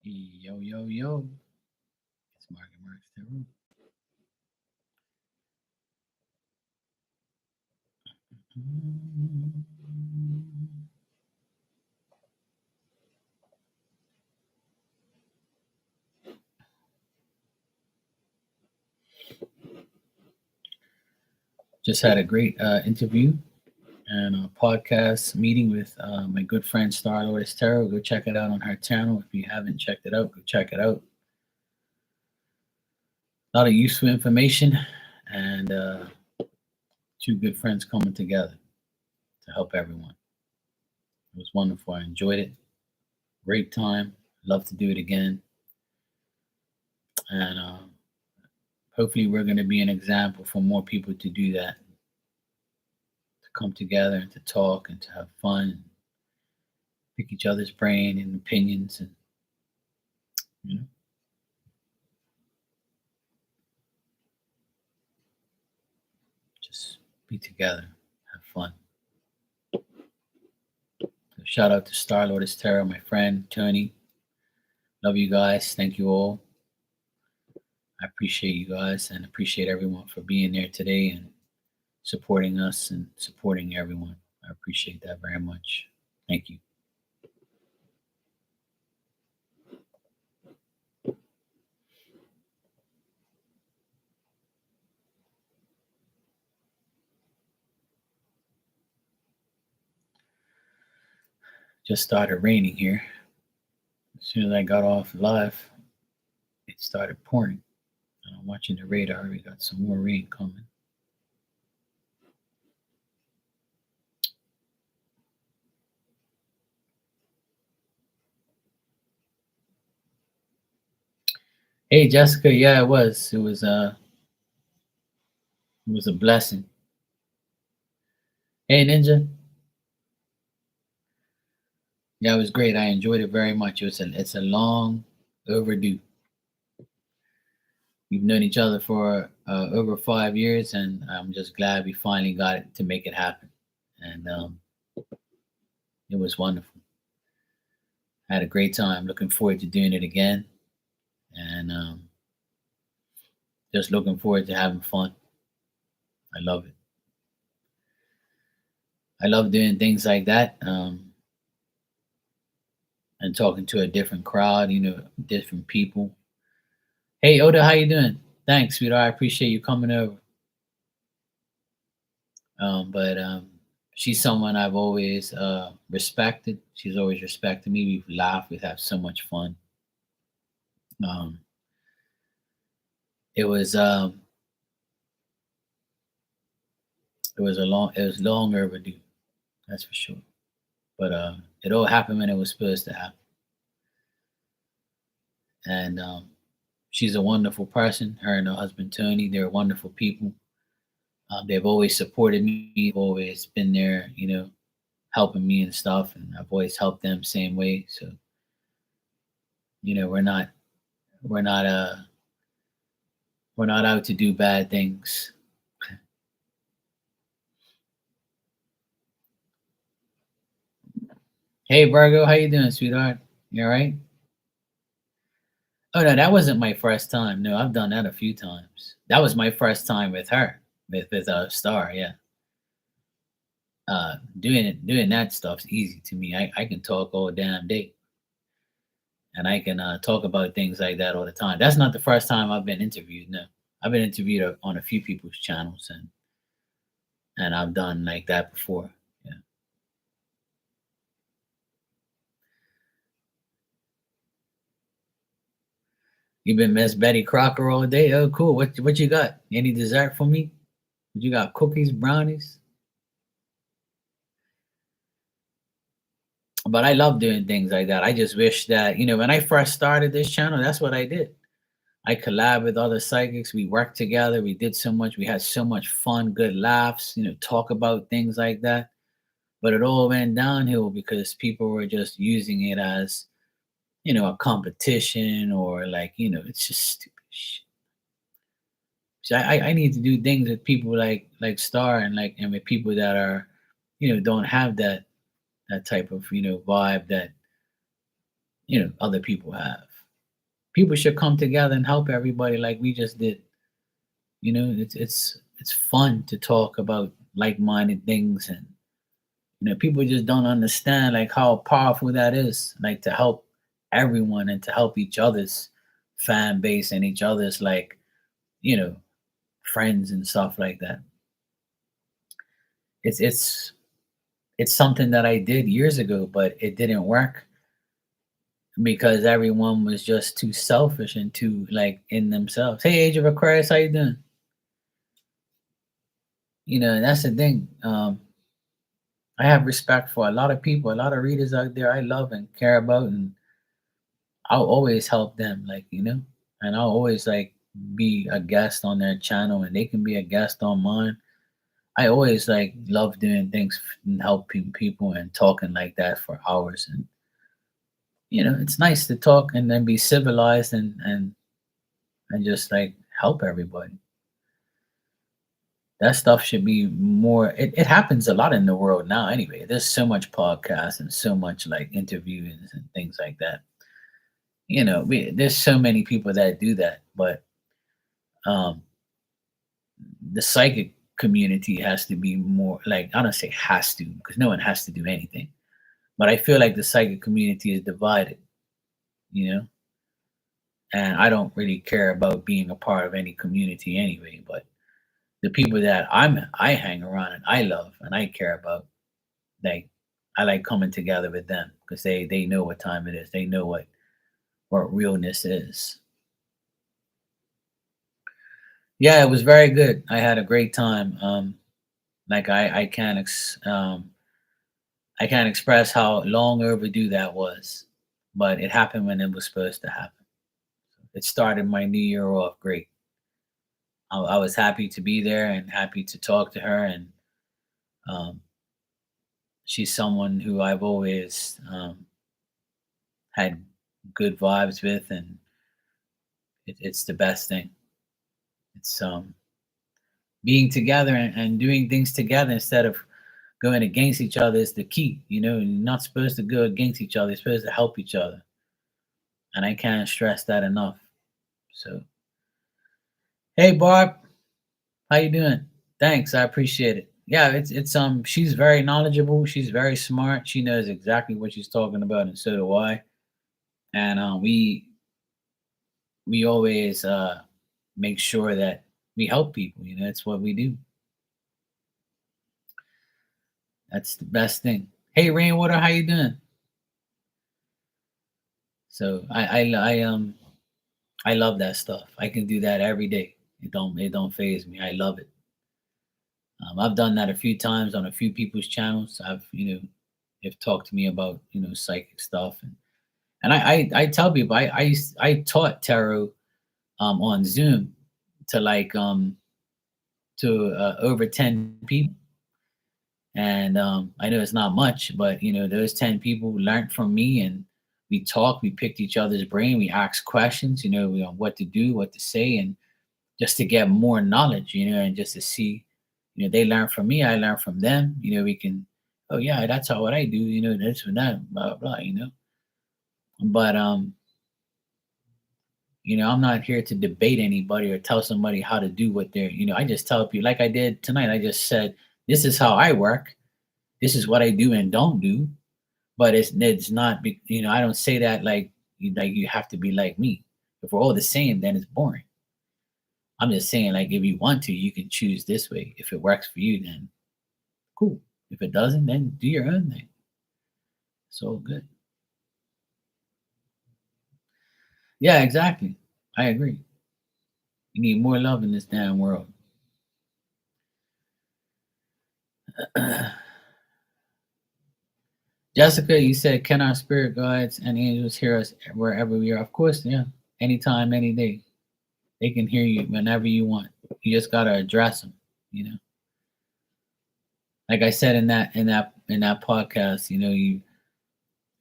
Yo, yo, yo. It's Mark Tarot. Just had a great interview and a podcast meeting with my good friend Star Lotus Tarot. Go check it out on her channel. If you haven't checked it out, go check it out. A lot of useful information and two good friends coming together to help everyone. It was wonderful. I enjoyed it. Great time. Love to do it again. And hopefully, we're going to be an example for more people to do that, to come together and to talk and to have fun, pick each other's brain and opinions, and you know, just be together, have fun. So shout out to Star Lotus Tarot, my friend Tony. Love you guys. Thank you all. I appreciate you guys and appreciate everyone for being there today and supporting us and supporting everyone. I appreciate that very much. Thank you. Just started raining here. As soon as I got off live, it started pouring. And I'm watching the radar. We got some more rain coming. Hey Jessica, yeah, it was. It was a blessing. Hey Ninja. Yeah, it was great. I enjoyed it very much. It's a long overdue. We've known each other for over 5 years, and I'm just glad we finally got it to make it happen. And it was wonderful. I had a great time. Looking forward to doing it again, and just looking forward to having fun. I love it. I love doing things like that, and talking to a different crowd. Different people. Hey Oda, how you doing? Thanks, sweetheart. I appreciate you coming over. But she's someone I've always respected. She's always respected me. We've laughed. We've had so much fun. Um, it was it was long overdue. That's for sure. But it all happened when it was supposed to happen. And she's a wonderful person. Her and her husband Tony, they're wonderful people. They've always supported me. Always been there. Helping me and stuff, and I've always helped them same way. So we're not we're not out to do bad things. Hey Virgo, how you doing, sweetheart? You all right? Oh no, that wasn't my first time. No, I've done that a few times. That was my first time with her, with Star. Yeah, doing that stuff's easy to me. I can talk all damn day, and I can talk about things like that all the time. That's not the first time I've been interviewed. No, I've been interviewed on a few people's channels, and I've done like that before. Yeah. You've been Miss Betty Crocker all day. Oh, cool. What you got? Any dessert for me? You got cookies, brownies? But I love doing things like that. I just wish that, when I first started this channel, that's what I did. I collab with other psychics. We worked together. We did so much. We had so much fun, good laughs, talk about things like that. But it all went downhill because people were just using it as, a competition or like, it's just stupid shit. So I need to do things with people like Star and with people that are, don't have that type of vibe that other people have. People should come together and help everybody like we just did. It's fun to talk about like-minded things, and people just don't understand like how powerful that is, like to help everyone and to help each other's fan base and each other's like you know friends and stuff like that. It's it's it's something that I did years ago, but it didn't work because everyone was just too selfish and too like in themselves. Hey, Age of Aquarius, how you doing? That's the thing. I have respect for a lot of people, a lot of readers out there I love and care about, and I'll always help them, and I'll always like be a guest on their channel, and they can be a guest on mine. I always like love doing things and helping people and talking like that for hours, and it's nice to talk and then be civilized and just like help everybody. That stuff should be more. It happens a lot in the world now anyway. There's so much podcasts and so much like interviews and things like that. There's so many people that do that, but um the psychic community has to be more like, I don't say has to because no one has to do anything, but I feel like the psychic community is divided, you know, and I don't really care about being a part of any community anyway, but the people that I hang around and I love and I care about, like I like coming together with them because they know what time it is. They know what realness is. Yeah, it was very good. I had a great time. Like I can't express how long overdue that was, but it happened when it was supposed to happen. It started my new year off great. I was happy to be there and happy to talk to her, and um, she's someone who I've always had good vibes with, and it's the best thing. It's being together and doing things together instead of going against each other is the key. You're not supposed to go against each other. You're supposed to help each other, and I can't stress that enough. So, hey Barb, how you doing? Thanks, I appreciate it. Yeah, it's she's very knowledgeable. She's very smart. She knows exactly what she's talking about, and so do I. And we always make sure that we help people. That's what we do. That's the best thing. Hey, Rainwater, how you doing? So I love that stuff. I can do that every day. It don't phase me. I love it. I've done that a few times on a few people's channels. They've talked to me about psychic stuff, and I tell people I taught tarot on Zoom to over 10 people. And I know it's not much, but those 10 people learned from me, and we talked, we picked each other's brain, we asked questions, what to do, what to say, and just to get more knowledge, and just to see, they learn from me, I learn from them, we can, oh yeah, that's how what I do, that's what that, blah, blah, But I'm not here to debate anybody or tell somebody how to do what they're, I just tell people like I did tonight. I just said, this is how I work. This is what I do and don't do. But it's not, I don't say that like you have to be like me. If we're all the same, then it's boring. I'm just saying, like, if you want to, you can choose this way. If it works for you, then cool. If it doesn't, then do your own thing. It's all good. Yeah, exactly. I agree. You need more love in this damn world. Jessica, you said, can our spirit guides and angels hear us wherever we are? Of course, yeah. Anytime, any day. They can hear you whenever you want. You just gotta address them, you know. Like I said in that podcast, you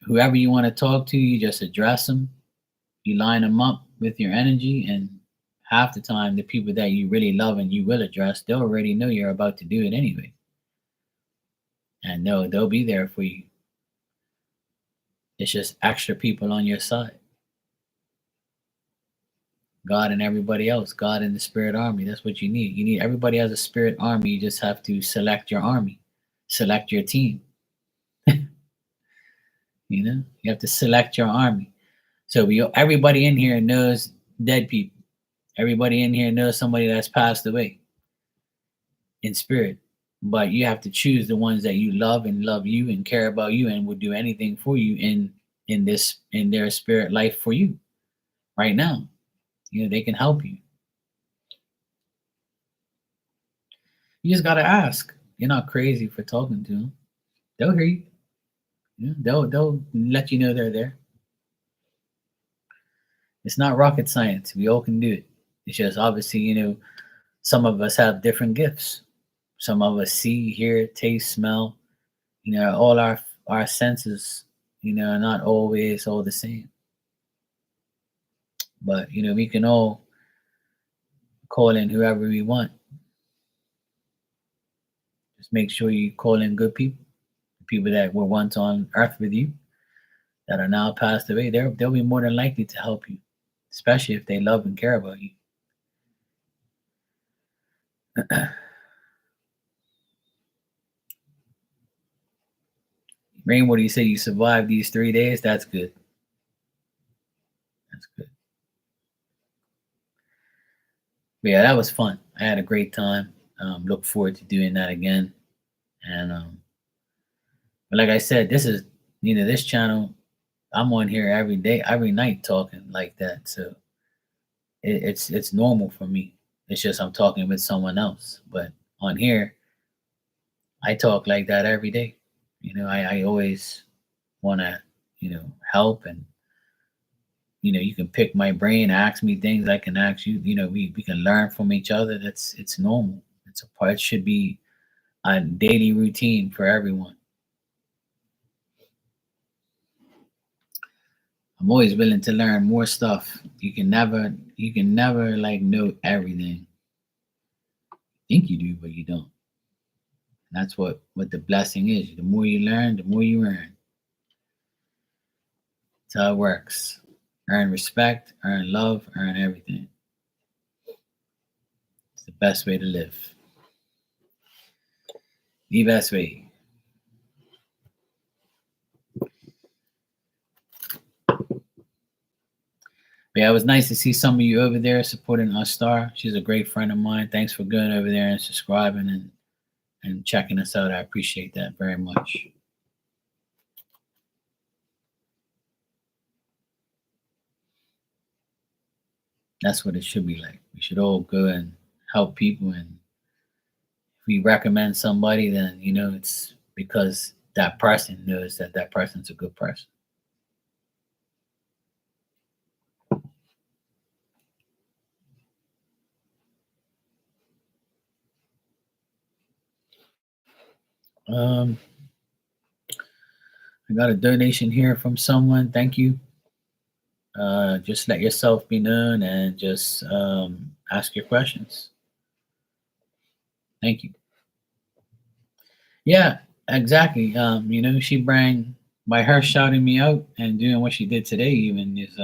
whoever you want to talk to, you just address them. You line them up with your energy, and half the time, the people that you really love and you will address, they'll already know you're about to do it anyway, and they'll be there for you. It's just extra people on your side. God and everybody else. God and the spirit army. That's what you need. You need everybody has a spirit army. You just have to select your army, select your team. You have to select your army. So everybody in here knows dead people. Everybody in here knows somebody that's passed away in spirit. But you have to choose the ones that you love and love you and care about you and would do anything for you in their spirit life for you right now. They can help you. You just gotta ask. You're not crazy for talking to them. They'll hear you. They'll let you know they're there. It's not rocket science. We all can do it. It's just obviously, some of us have different gifts. Some of us see, hear, taste, smell. All our senses, are not always all the same. But we can all call in whoever we want. Just make sure you call in good people that were once on earth with you, that are now passed away. They'll be more than likely to help you, especially if they love and care about you. Rainwater, you say you survived these 3 days. That's good. That's good. But yeah, that was fun. I had a great time. Look forward to doing that again. And but like I said, this is this channel. I'm on here every day, every night, talking like that. So it's normal for me. It's just I'm talking with someone else. But on here, I talk like that every day. I always want to help, and you can pick my brain, ask me things. I can ask you. We can learn from each other. It's normal. It's a part. It should be a daily routine for everyone. I'm always willing to learn more stuff. You can never like know everything. Think you do, but you don't. And that's what the blessing is. The more you learn, the more you earn. That's how it works. Earn respect, earn love, earn everything. It's the best way to live. The best way. But yeah, it was nice to see some of you over there supporting our star. She's a great friend of mine. Thanks for going over there and subscribing and checking us out. I appreciate that very much. That's what it should be like. We should all go and help people, and if we recommend somebody, then it's because that person knows that person's a good person. Um, I got a donation here from someone. Thank you. Just let yourself be known and just ask your questions. Thank you. Yeah, exactly. She bring by her shouting me out and doing what she did today, even is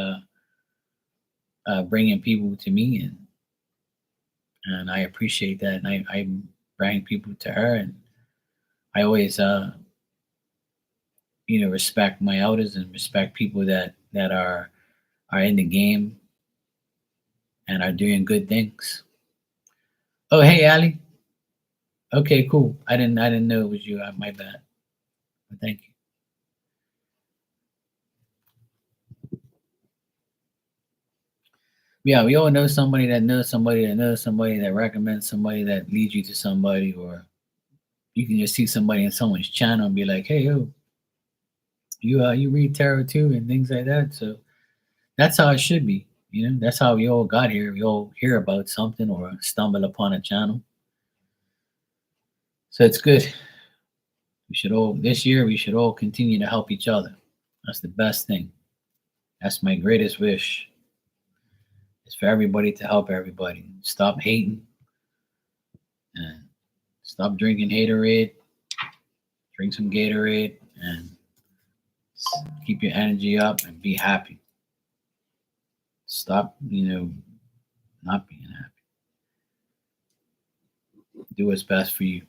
bringing people to me, and I appreciate that. And I bring people to her, and I always respect my elders and respect people that are in the game and are doing good things. Oh, hey, Ali. Okay, cool. I didn't know it was you. My bad. But thank you. Yeah, we all know somebody that knows somebody that knows somebody that recommends somebody that leads you to somebody, or you can just see somebody in someone's channel and be like, "Hey, yo, you read tarot too," and things like that. So that's how it should be. That's how we all got here. We all hear about something or stumble upon a channel. So it's good. We should all this year we should all continue to help each other. That's the best thing. That's my greatest wish. Is for everybody to help everybody. Stop hating and stop drinking haterade. Drink some Gatorade and keep your energy up and be happy. Stop, not being happy. Do what's best for you.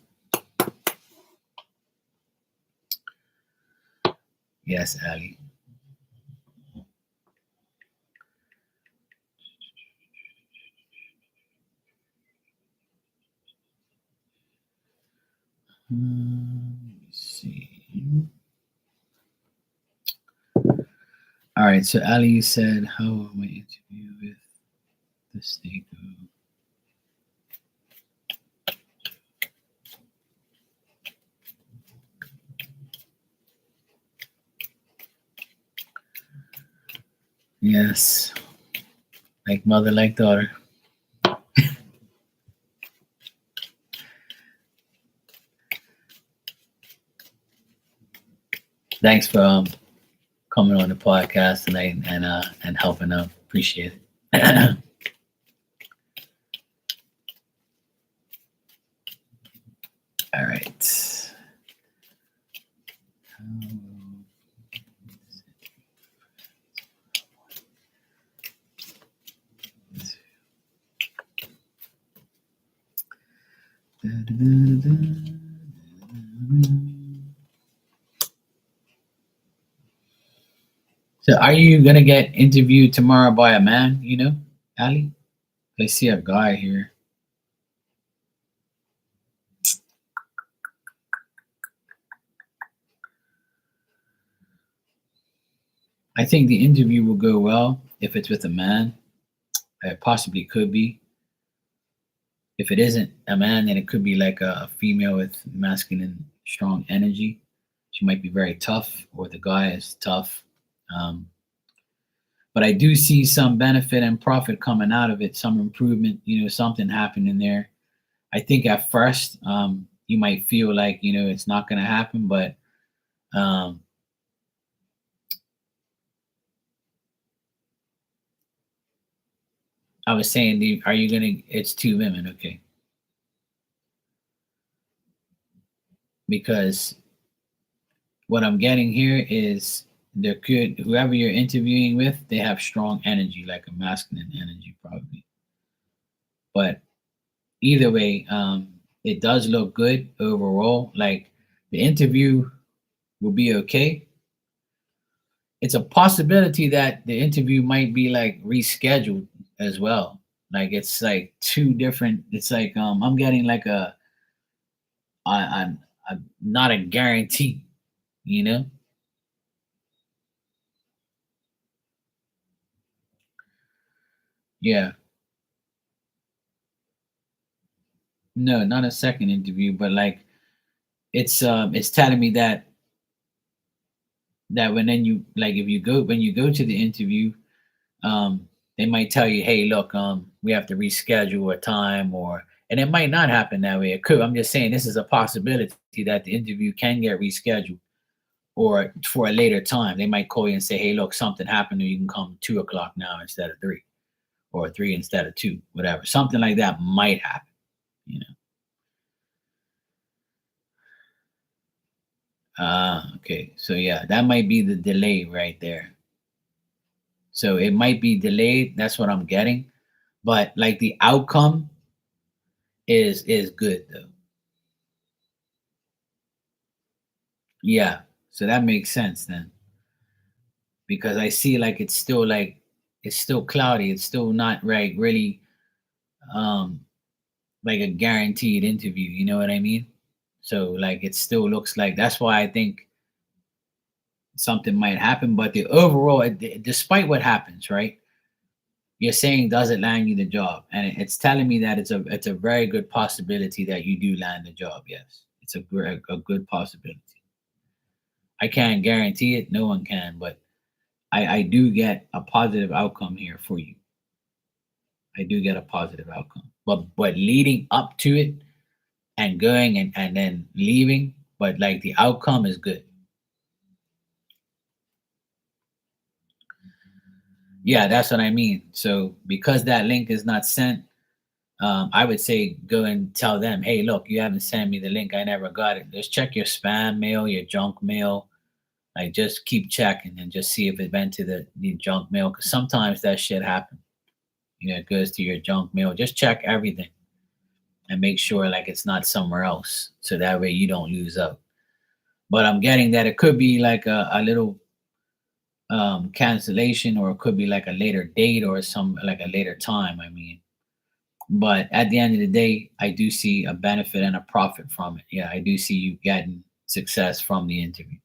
Yes, Ali. Let me see. All right. So Ali said, "How am I interview with the state of?" Yes, like mother, like daughter. Thanks for coming on the podcast tonight and helping out. Appreciate it. All right. So, are you gonna get interviewed tomorrow by a man? You know, Ali? I see a guy here. I think the interview will go well if it's with a man. It possibly could be. If it isn't a man, then it could be like a female with masculine, strong energy. She might be very tough, or the guy is tough. Um, but I do see some benefit and profit coming out of it, some improvement, something happening there. I think at first, you might feel like, it's not going to happen, but um, I was saying, are you going to, it's two women, okay? Because what I'm getting here is there could, whoever you're interviewing with, they have strong energy, like a masculine energy, probably. But either way, it does look good overall. Like the interview will be okay. It's a possibility that the interview might be like rescheduled as well. Like it's like two different. It's like I'm getting like a not a guarantee, you know. Yeah, no, not a second interview, but like it's telling me that when then you like if you go when you go to the interview, um, they might tell you, hey, look, we have to reschedule a time, or and it might not happen that way. It could. I'm just saying this is a possibility that the interview can get rescheduled or for a later time. They might call you and say, hey, look, something happened, or you can come 2 o'clock now instead of three, or three instead of two, whatever. Something like that might happen, you know. Ah, okay. So yeah, that might be the delay right there. So it might be delayed. That's what I'm getting. But like the outcome is good though. Yeah. So that makes sense then. Because I see like it's still cloudy. It's still not right really um like a guaranteed interview, you know what I mean? So like it still looks like that's why I think something might happen, but the overall despite what happens, right? You're saying does it land you the job? And it's telling me that it's a very good possibility that you do land the job. Yes. It's a good possibility. I can't guarantee it, no one can, but I do get a positive outcome here for you. I do get a positive outcome. But leading up to it and going and then leaving, but like the outcome is good. Yeah, that's what I mean. So because that link is not sent, I would say go and tell them, hey, look, you haven't sent me the link. I never got it. Just check your spam mail, your junk mail. Like just keep checking and just see if it went to the junk mail. Cause sometimes that shit happens. It goes to your junk mail. Just check everything and make sure like it's not somewhere else, so that way you don't lose out. But I'm getting that it could be like a little cancellation, or it could be like a later date or some like a later time. I mean, but at the end of the day, I do see a benefit and a profit from it. Yeah, I do see you getting success from the interview.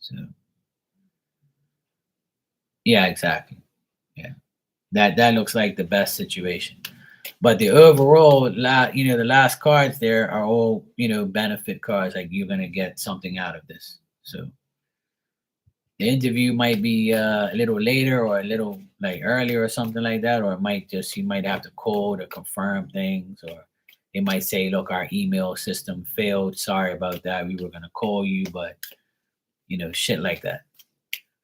So yeah, exactly. Yeah, that looks like the best situation. But the overall, the last cards there are all benefit cards. Like you're gonna get something out of this. So the interview might be a little later or a little like earlier or something like that, or it might just you might have to call to confirm things, or they might say, "Look, our email system failed. Sorry about that. We were gonna call you, but shit like that."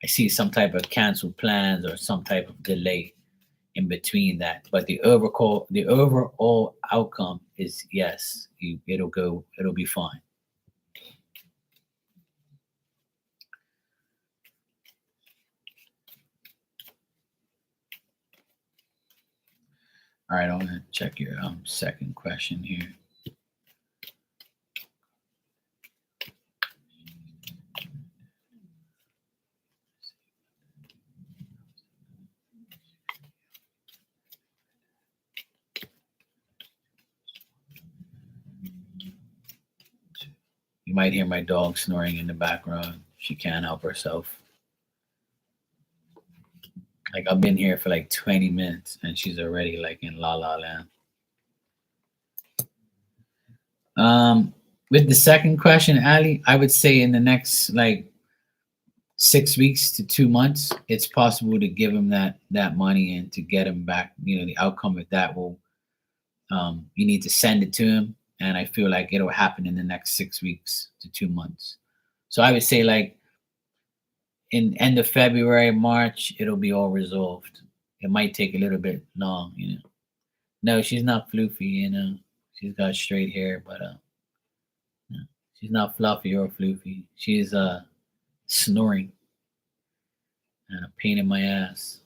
I see some type of canceled plans or some type of delay in between that. But the overall outcome is yes, it'll be fine. All right, I want to check your second question here. You might hear my dog snoring in the background. She can't help herself. Like I've been here for like 20 minutes and she's already like in la la land. With the second question, Ali, I would say in the next like 6 weeks to 2 months, it's possible to give him that money and to get him back. The outcome of that will you need to send it to him, and I feel like it'll happen in the next 6 weeks to 2 months. So I would say like in end of February, March, it'll be all resolved. It might take a little bit long. No, she's not floofy. She's got straight hair, but no, she's not fluffy or floofy. She's snoring and a pain in my ass.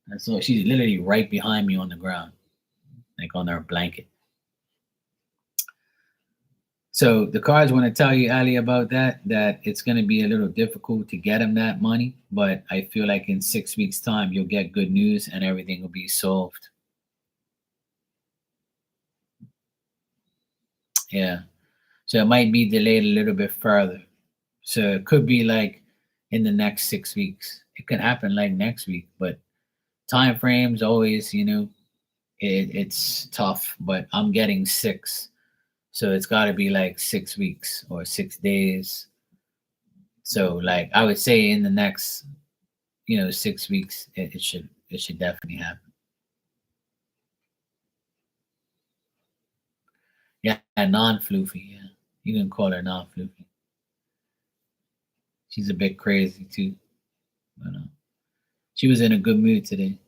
And so she's literally right behind me on the ground, like on our blanket. So the cards want to tell you, Ali, about that it's going to be a little difficult to get him that money, but I feel like in 6 weeks' time, you'll get good news and everything will be solved. Yeah. So it might be delayed a little bit further. So it could be like in the next 6 weeks. It can happen like next week, but time frames always, it's tough, but I'm getting 6. So it's got to be like 6 weeks or 6 days. So like I would say in the next 6 weeks, it should definitely happen. Yeah, non-floofy. Yeah, you can call her non-floofy. She's a bit crazy too, but she was in a good mood today.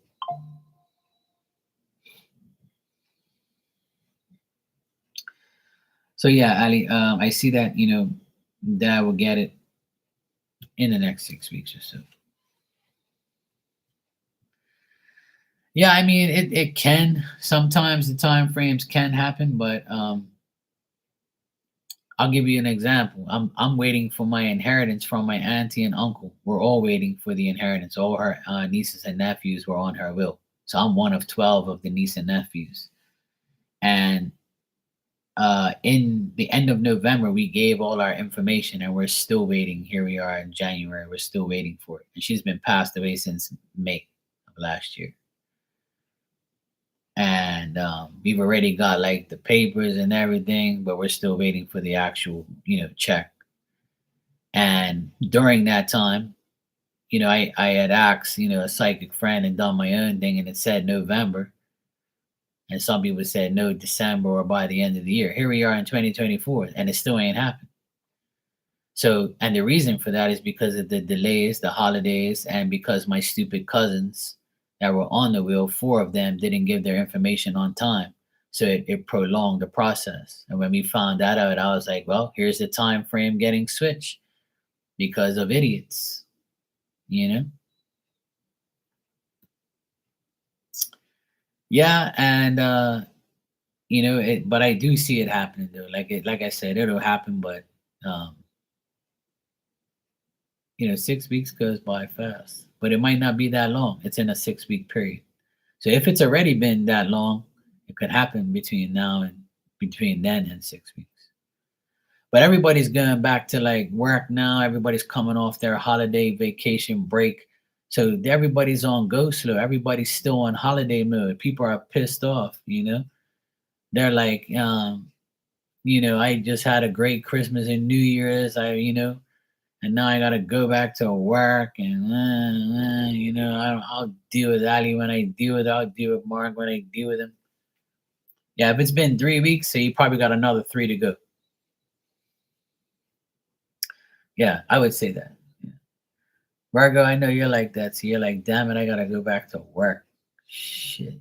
So yeah, Ali, I see that Dad will get it in the next 6 weeks or so. Yeah, I mean it can sometimes the time frames can happen, but I'll give you an example. I'm waiting for my inheritance from my auntie and uncle. We're all waiting for the inheritance. All her nieces and nephews were on her will. So I'm one of 12 of the niece and nephews. And in the end of November, we gave all our information, and we're still waiting. Here we are in January. We're still waiting for it. And she's been passed away since May of last year. And we've already got like the papers and everything, but we're still waiting for the actual check. And during that time, I had asked a psychic friend and done my own thing, and it said November, and some people said no, December or by the end of the year. Here we are in 2024, and it still ain't happened. So, and the reason for that is because of the delays, the holidays, and because my stupid cousins that were on the wheel, 4 of them didn't give their information on time. So it prolonged the process. And when we found that out, I was like, well, here's the time frame getting switched because of idiots, you know? Yeah, and but I do see it happening though. Like I said, it'll happen, but um, 6 weeks goes by fast. But it might not be that long. It's in a 6 week period. So if it's already been that long, it could happen between then and 6 weeks. But everybody's going back to like work now. Everybody's coming off their holiday vacation break. So everybody's on go slow. Everybody's still on holiday mode. People are pissed off. They're like, I just had a great Christmas and New Year's. And now I gotta go back to work, and I'll deal with Ali when I deal with. I'll deal with Mark when I deal with him. Yeah, if it's been 3 weeks, so you probably got another three to go. Yeah, I would say that. Yeah. Virgo, I know you're like that, so you're like, damn it, I gotta go back to work. Shit.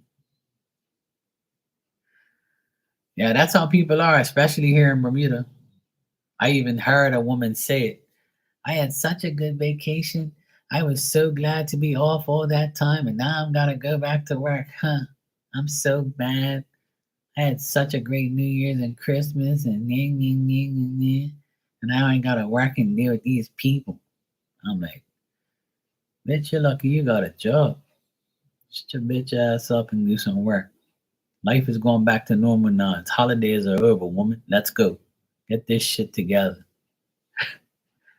Yeah, that's how people are, especially here in Bermuda. I even heard a woman say it. I had such a good vacation. I was so glad to be off all that time, and now I'm gonna go back to work. Huh? I'm so mad. I had such a great New Year's and Christmas, and now I gotta work and deal with these people. I'm like, bitch, you're lucky you got a job. Shut your bitch ass up and do some work. Life is going back to normal now. It's holidays are over, woman. Let's go. Get this shit together.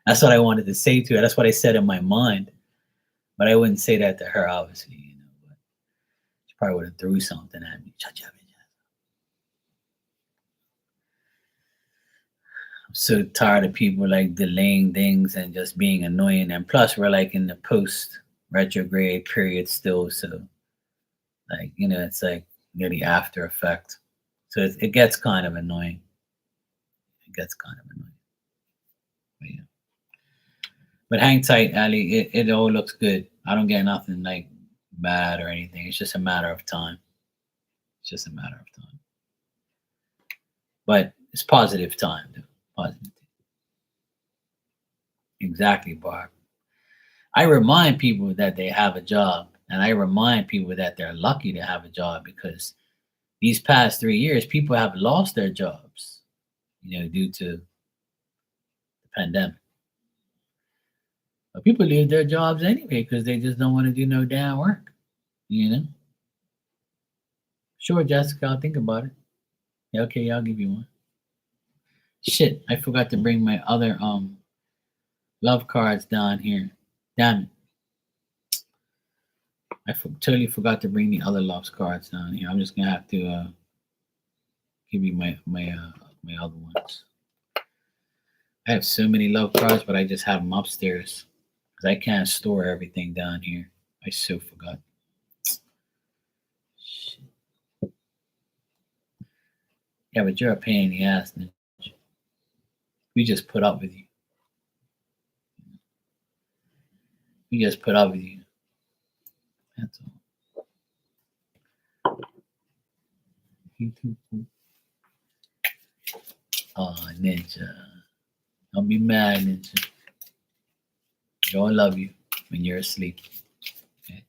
That's what I wanted to say to her. That's what I said in my mind. But I wouldn't say that to her, obviously. But she probably would have threw something at me. Shut your bitch ass. I'm so tired of people like delaying things and just being annoying. And plus, we're like in the post retrograde period still. So, it's like the after effect. So it gets kind of annoying. It gets kind of annoying. But, yeah. But hang tight, Ali. It all looks good. I don't get nothing like bad or anything. It's just a matter of time. It's just a matter of time. But it's positive time, though. Positive. Exactly, Barb. I remind people that they have a job, and I remind people that they're lucky to have a job because these past 3 years, people have lost their jobs, due to the pandemic. But people leave their jobs anyway because they just don't want to do no damn work. You know. Sure, Jessica, I'll think about it. Yeah, okay, I'll give you one. Shit, I forgot to bring my other love cards down here. Damn it. Totally forgot to bring the other love cards down here. I'm just gonna have to give you my other ones. I have so many love cards, but I just have them upstairs because I can't store everything down here. I so forgot. Shit. Yeah, but you're a pain in the ass, Ninja. We just put up with you. We just put up with you. That's all. Oh, Ninja. Don't be mad, Ninja. Don't love you when you're asleep. Okay?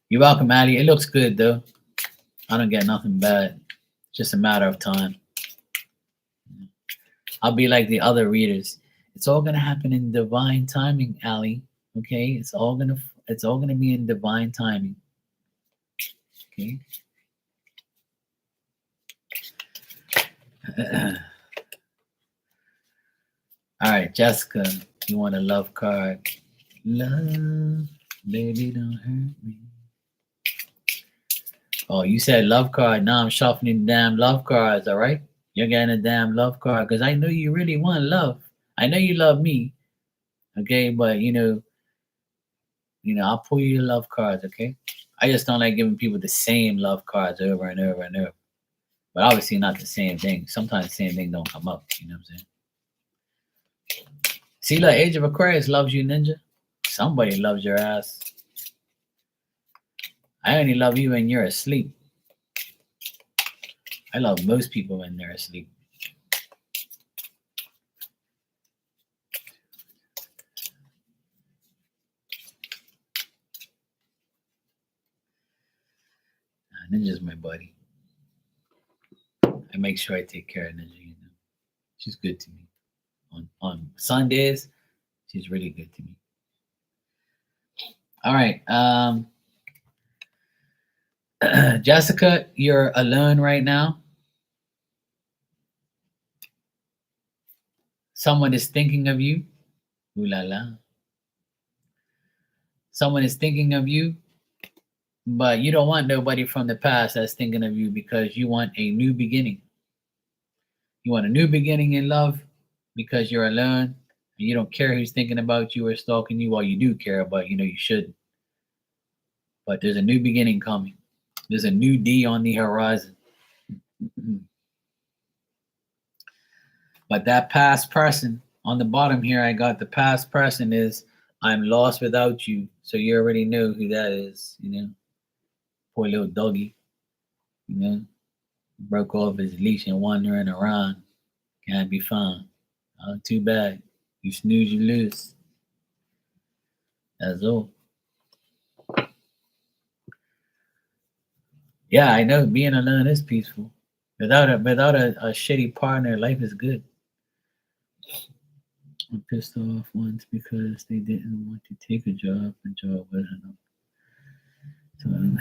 You're welcome, Addy. It looks good though. I don't get nothing bad. It's just a matter of time. I'll be like the other readers. It's all gonna happen in divine timing, Ali. Okay? It's all gonna be in divine timing. Okay. All right, Jessica, you want a love card? Love, baby, don't hurt me. Oh, you said love card. Now I'm shuffling the damn love cards, all right? You're getting a damn love card because I know you really want love. I know you love me, okay? But I'll pull you your love cards, okay? I just don't like giving people the same love cards over and over and over. But obviously not the same thing. Sometimes the same thing don't come up, you know what I'm saying? See, like Age of Aquarius loves you, Ninja. Somebody loves your ass. I only love you when you're asleep. I love most people when they're asleep. Ninja's my buddy. I make sure I take care of Ninja. She's good to me. On Sundays, she's really good to me. All right. Jessica, you're alone right now. Someone is thinking of you. Ooh la la. Someone is thinking of you, but you don't want nobody from the past that's thinking of you because you want a new beginning. You want a new beginning in love because you're alone and you don't care who's thinking about you or stalking you. Well, you do care, but you shouldn't. But there's a new beginning coming. There's a new D on the horizon. But that past person on the bottom here, I got the past person is I'm lost without you. So you already know who that is. Poor little doggy, you know, broke off his leash and wandering around. Can't be found. Oh, too bad. You snooze, you lose. That's all. Yeah, I know being alone is peaceful. Without a shitty partner, life is good. I'm pissed off once because they didn't want to take a job. The job wasn't up. So I'm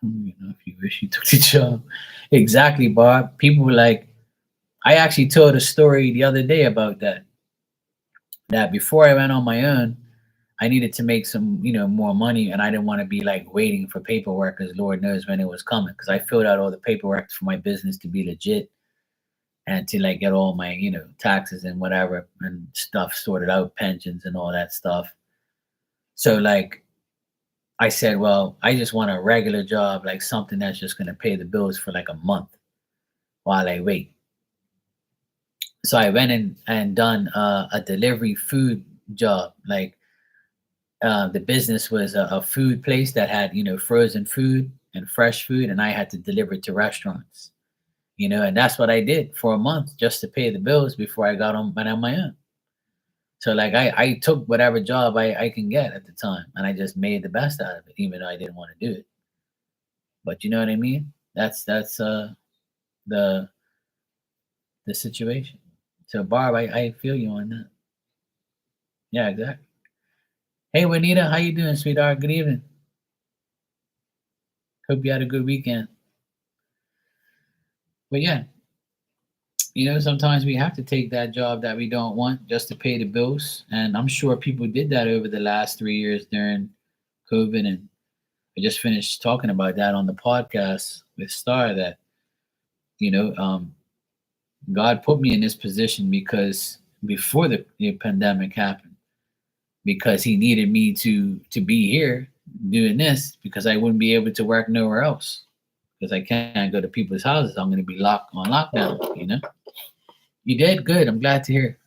hungry enough. You wish you took the job. Exactly, Bob. People were like, I actually told a story the other day about that. That before I went on my own, I needed to make some more money, and I didn't want to be like waiting for paperwork because Lord knows when it was coming. Because I filled out all the paperwork for my business to be legit and to like get all my taxes and whatever and stuff sorted out, pensions and all that stuff. So like I said, well, I just want a regular job, like something that's just gonna pay the bills for like a month while I wait. So I went in and done a delivery food job. Like the business was a food place that had frozen food and fresh food, and I had to deliver it to restaurants. And that's what I did for a month just to pay the bills before I got on my own. So like I took whatever job I can get at the time, and I just made the best out of it, even though I didn't want to do it. But you know what I mean? That's the the situation. So Barb, I feel you on that. Yeah, exactly. Hey Juanita, how you doing, sweetheart? Good evening. Hope you had a good weekend. But yeah, sometimes we have to take that job that we don't want just to pay the bills. And I'm sure people did that over the last 3 years during COVID. And I just finished talking about that on the podcast with Star that God put me in this position because before the pandemic happened, because he needed me to be here doing this because I wouldn't be able to work nowhere else because I can't go to people's houses. I'm going to be locked on lockdown. You did good. I'm glad to hear.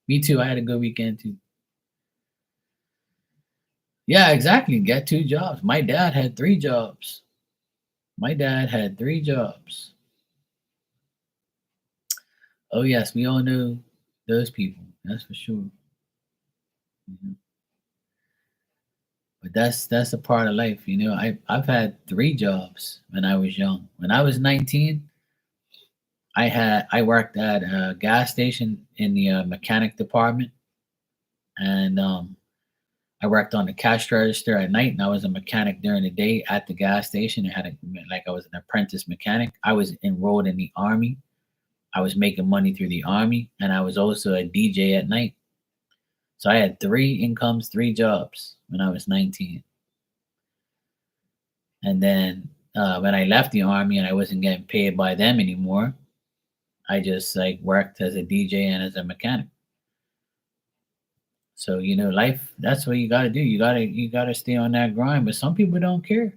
Me too. I had a good weekend too. Yeah, exactly. Get two jobs. My dad had three jobs. My dad had three jobs. Oh yes, we all know those people. That's for sure. Mhm. But that's a part of life. I've had three jobs when I was young. When I was 19, I worked at a gas station in the mechanic department, and I worked on the cash register at night, and I was a mechanic during the day at the gas station. I was an apprentice mechanic. I was enrolled in the army. I was making money through the army, and I was also a DJ at night. So I had three incomes, three jobs when I was 19. And then when I left the army and I wasn't getting paid by them anymore, I just like worked as a DJ and as a mechanic. So life, that's what you gotta do. You gotta stay on that grind. But some people don't care.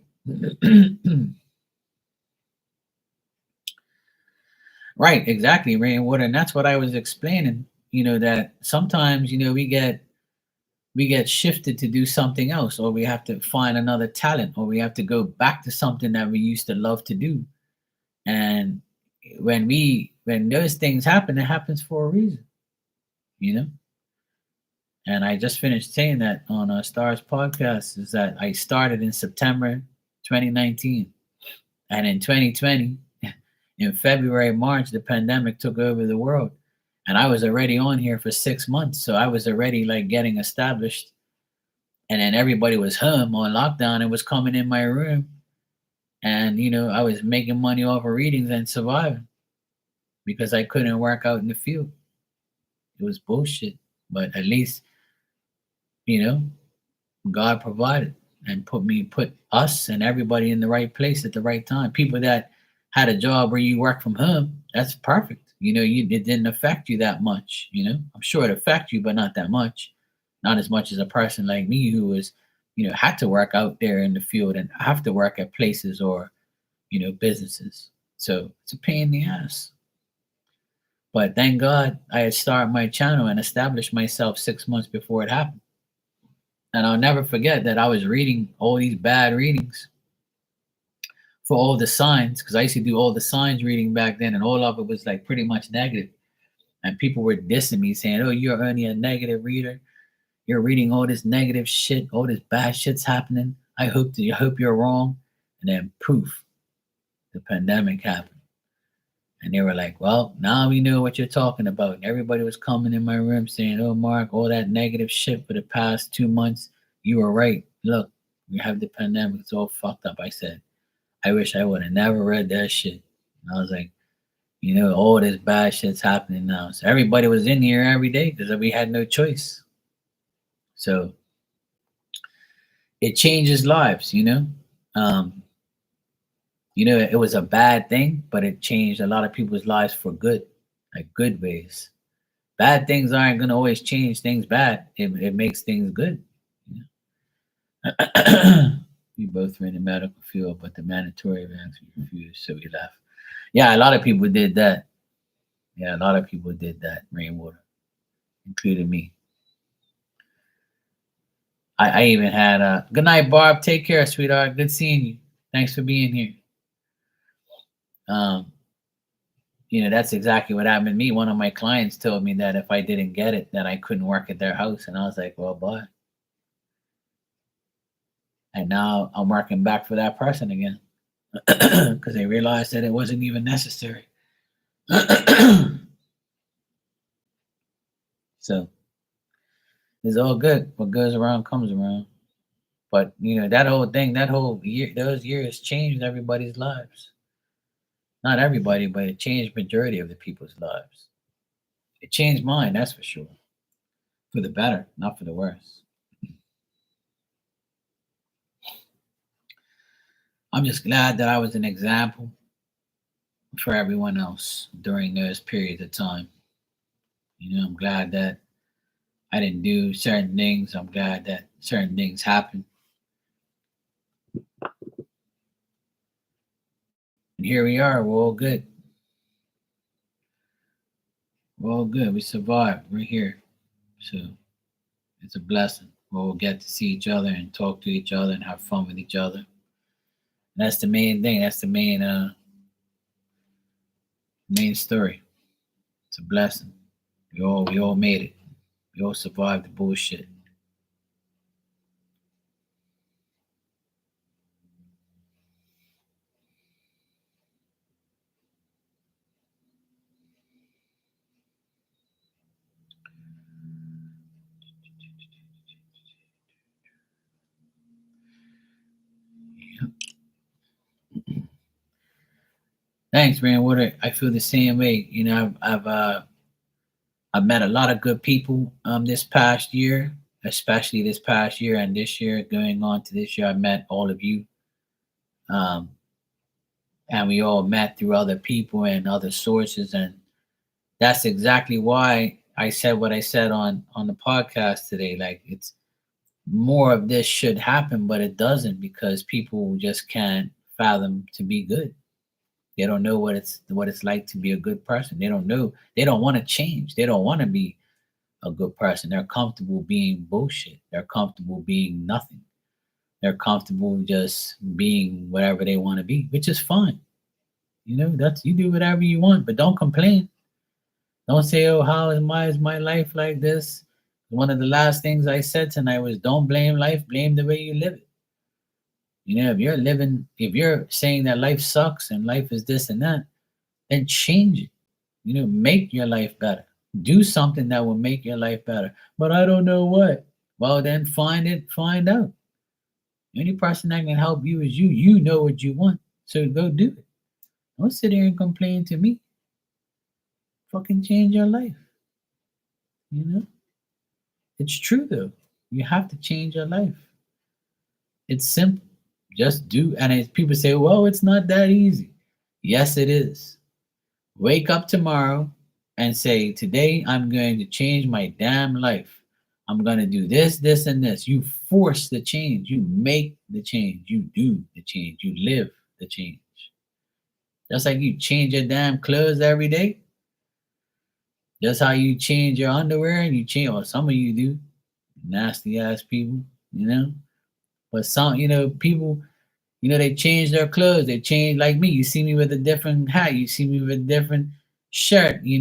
Right, exactly, rainwater. And that's what I was explaining. That sometimes, we get shifted to do something else, or we have to find another talent, or we have to go back to something that we used to love to do. And when those things happen, it happens for a reason, you know. And I just finished saying that on Stars podcast is that I started in September 2019. And in 2020, in February, March, the pandemic took over the world. And I was already on here for 6 months. So I was already like getting established. And then everybody was home on lockdown and was coming in my room. And, I was making money off of readings and surviving because I couldn't work out in the field. It was bullshit. But at least, you know, God provided and put us and everybody in the right place at the right time. People that had a job where you work from home, that's perfect. It didn't affect you that much. I'm sure it affected you, but not that much. Not as much as a person like me who was, had to work out there in the field and have to work at places or, businesses. So it's a pain in the ass. But thank God I had started my channel and established myself 6 months before it happened. And I'll never forget that I was reading all these bad readings for all the signs, because I used to do all the signs reading back then, and all of it was like pretty much negative. And people were dissing me, saying, "Oh, you're only a negative reader. You're reading all this negative shit, all this bad shit's happening. I hope you're wrong." And then poof, the pandemic happened. And they were like, "Well, now we know what you're talking about." And everybody was coming in my room saying, "Oh, Mark, all that negative shit for the past 2 months, you were right. Look, we have the pandemic. It's all fucked up." I said, "I wish I would have never read that shit." And I was like, all this bad shit's happening now. So everybody was in here every day because we had no choice. So it changes lives, it was a bad thing, but it changed a lot of people's lives for good, like good ways. Bad things aren't going to always change things bad. It makes things good. We both were in the medical field, but the mandatory vaccine refused, so we left. Yeah, a lot of people did that. Yeah, a lot of people did that, Rainwater, including me. I even had a good night, Barb. Take care, sweetheart. Good seeing you. Thanks for being here. That's exactly what happened to me. One of my clients told me that if I didn't get it, that I couldn't work at their house. And I was like, well, boy. And now I'm working back for that person again because they realized that it wasn't even necessary. So it's all good. What goes around comes around. But that whole thing, that whole year, those years changed everybody's lives. Not everybody, but it changed majority of the people's lives. It changed mine, that's for sure. For the better, not for the worse. I'm just glad that I was an example for everyone else during those periods of time. I'm glad that I didn't do certain things. I'm glad that certain things happened. And here we are. We're all good. We're all good. We survived. We're here. So it's a blessing. We'll get to see each other and talk to each other and have fun with each other. And that's the main thing. That's the main story. It's a blessing. We all made it. We all survived the bullshit. Thanks, man. I feel the same way. I've met a lot of good people this past year, especially this past year and this year going on to this year. I met all of you, um, and we all met through other people and other sources, and that's exactly why I said what I said on the podcast today. Like it's more of this should happen, but it doesn't because people just can't fathom to be good. They don't know what it's like to be a good person. They don't know. They don't want to change. They don't want to be a good person. They're comfortable being bullshit. They're comfortable being nothing. They're comfortable just being whatever they want to be, which is fine. That's you do whatever you want, but don't complain. Don't say, "Oh, how is my life like this?" One of the last things I said tonight was, "Don't blame life. Blame the way you live it." You know, if you're saying that life sucks and life is this and that, then change it. You know, make your life better. Do something that will make your life better. But I don't know what. Well, then find out. The only person that can help you is you. You know what you want. So go do it. Don't sit here and complain to me. Fucking change your life. You know? It's true though. You have to change your life. It's simple. Just do. And people say, well, it's not that easy. Yes, it is. Wake up tomorrow and say, today I'm going to change my damn life. I'm going to do this, this, and this. You force the change. You make the change. You do the change. You live the change. Just like you change your damn clothes every day. Just how you change your underwear and you change, or some of you do, nasty ass people, you know. But some, people, they change their clothes. They change like me. You see me with a different hat. You see me with a different shirt, we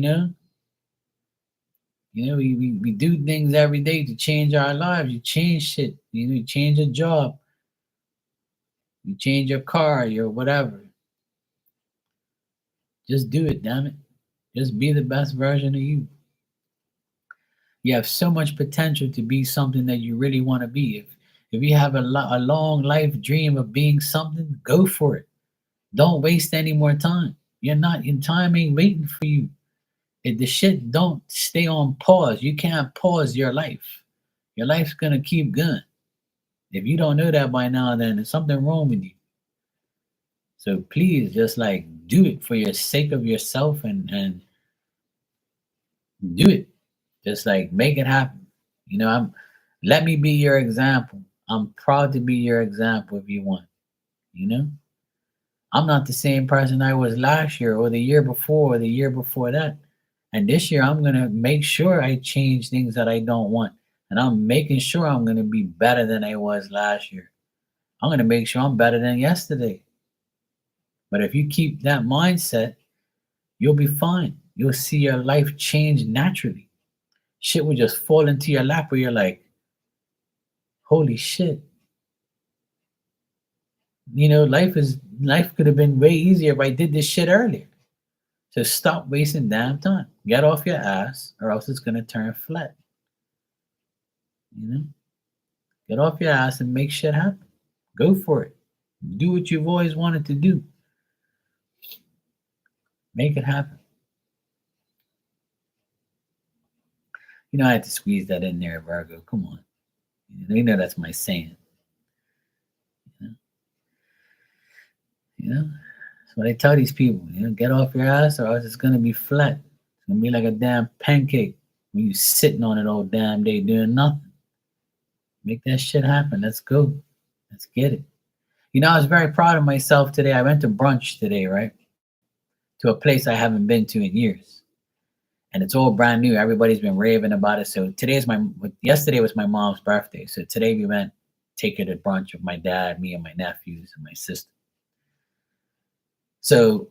do things every day to change our lives. You change shit. You change a job. You change your car, your whatever. Just do it, damn it. Just be the best version of you. You have so much potential to be something that you really want to be. If you have a long life dream of being something, go for it. Don't waste any more time. You're not in time ain't waiting for you. If the shit don't stay on pause, you can't pause your life. Your life's gonna keep going. If you don't know that by now, then there's something wrong with you. So please just like do it for your sake of yourself and do it. Just like make it happen. Let me be your example. I'm proud to be your example if you want. You know? I'm not the same person I was last year or the year before or the year before that. And this year I'm gonna make sure I change things that I don't want. And I'm making sure I'm gonna be better than I was last year. I'm gonna make sure I'm better than yesterday. But if you keep that mindset, you'll be fine. You'll see your life change naturally. Shit will just fall into your lap where you're like, holy shit. Life could have been way easier if I did this shit earlier. So stop wasting damn time. Get off your ass or else it's gonna turn flat. You know? Get off your ass and make shit happen. Go for it. Do what you've always wanted to do. Make it happen. I had to squeeze that in there, Virgo. Come on. That's my saying. You know? That's what I tell these people. Get off your ass or else it's gonna be flat. It's gonna be like a damn pancake when you sitting on it all damn day doing nothing. Make that shit happen. Let's go. Let's get it. I was very proud of myself today. I went to brunch today, right? To a place I haven't been to in years. And it's all brand new. Everybody's been raving about it. So yesterday was my mom's birthday. So today we went take her to brunch with my dad, me and my nephews and my sister. So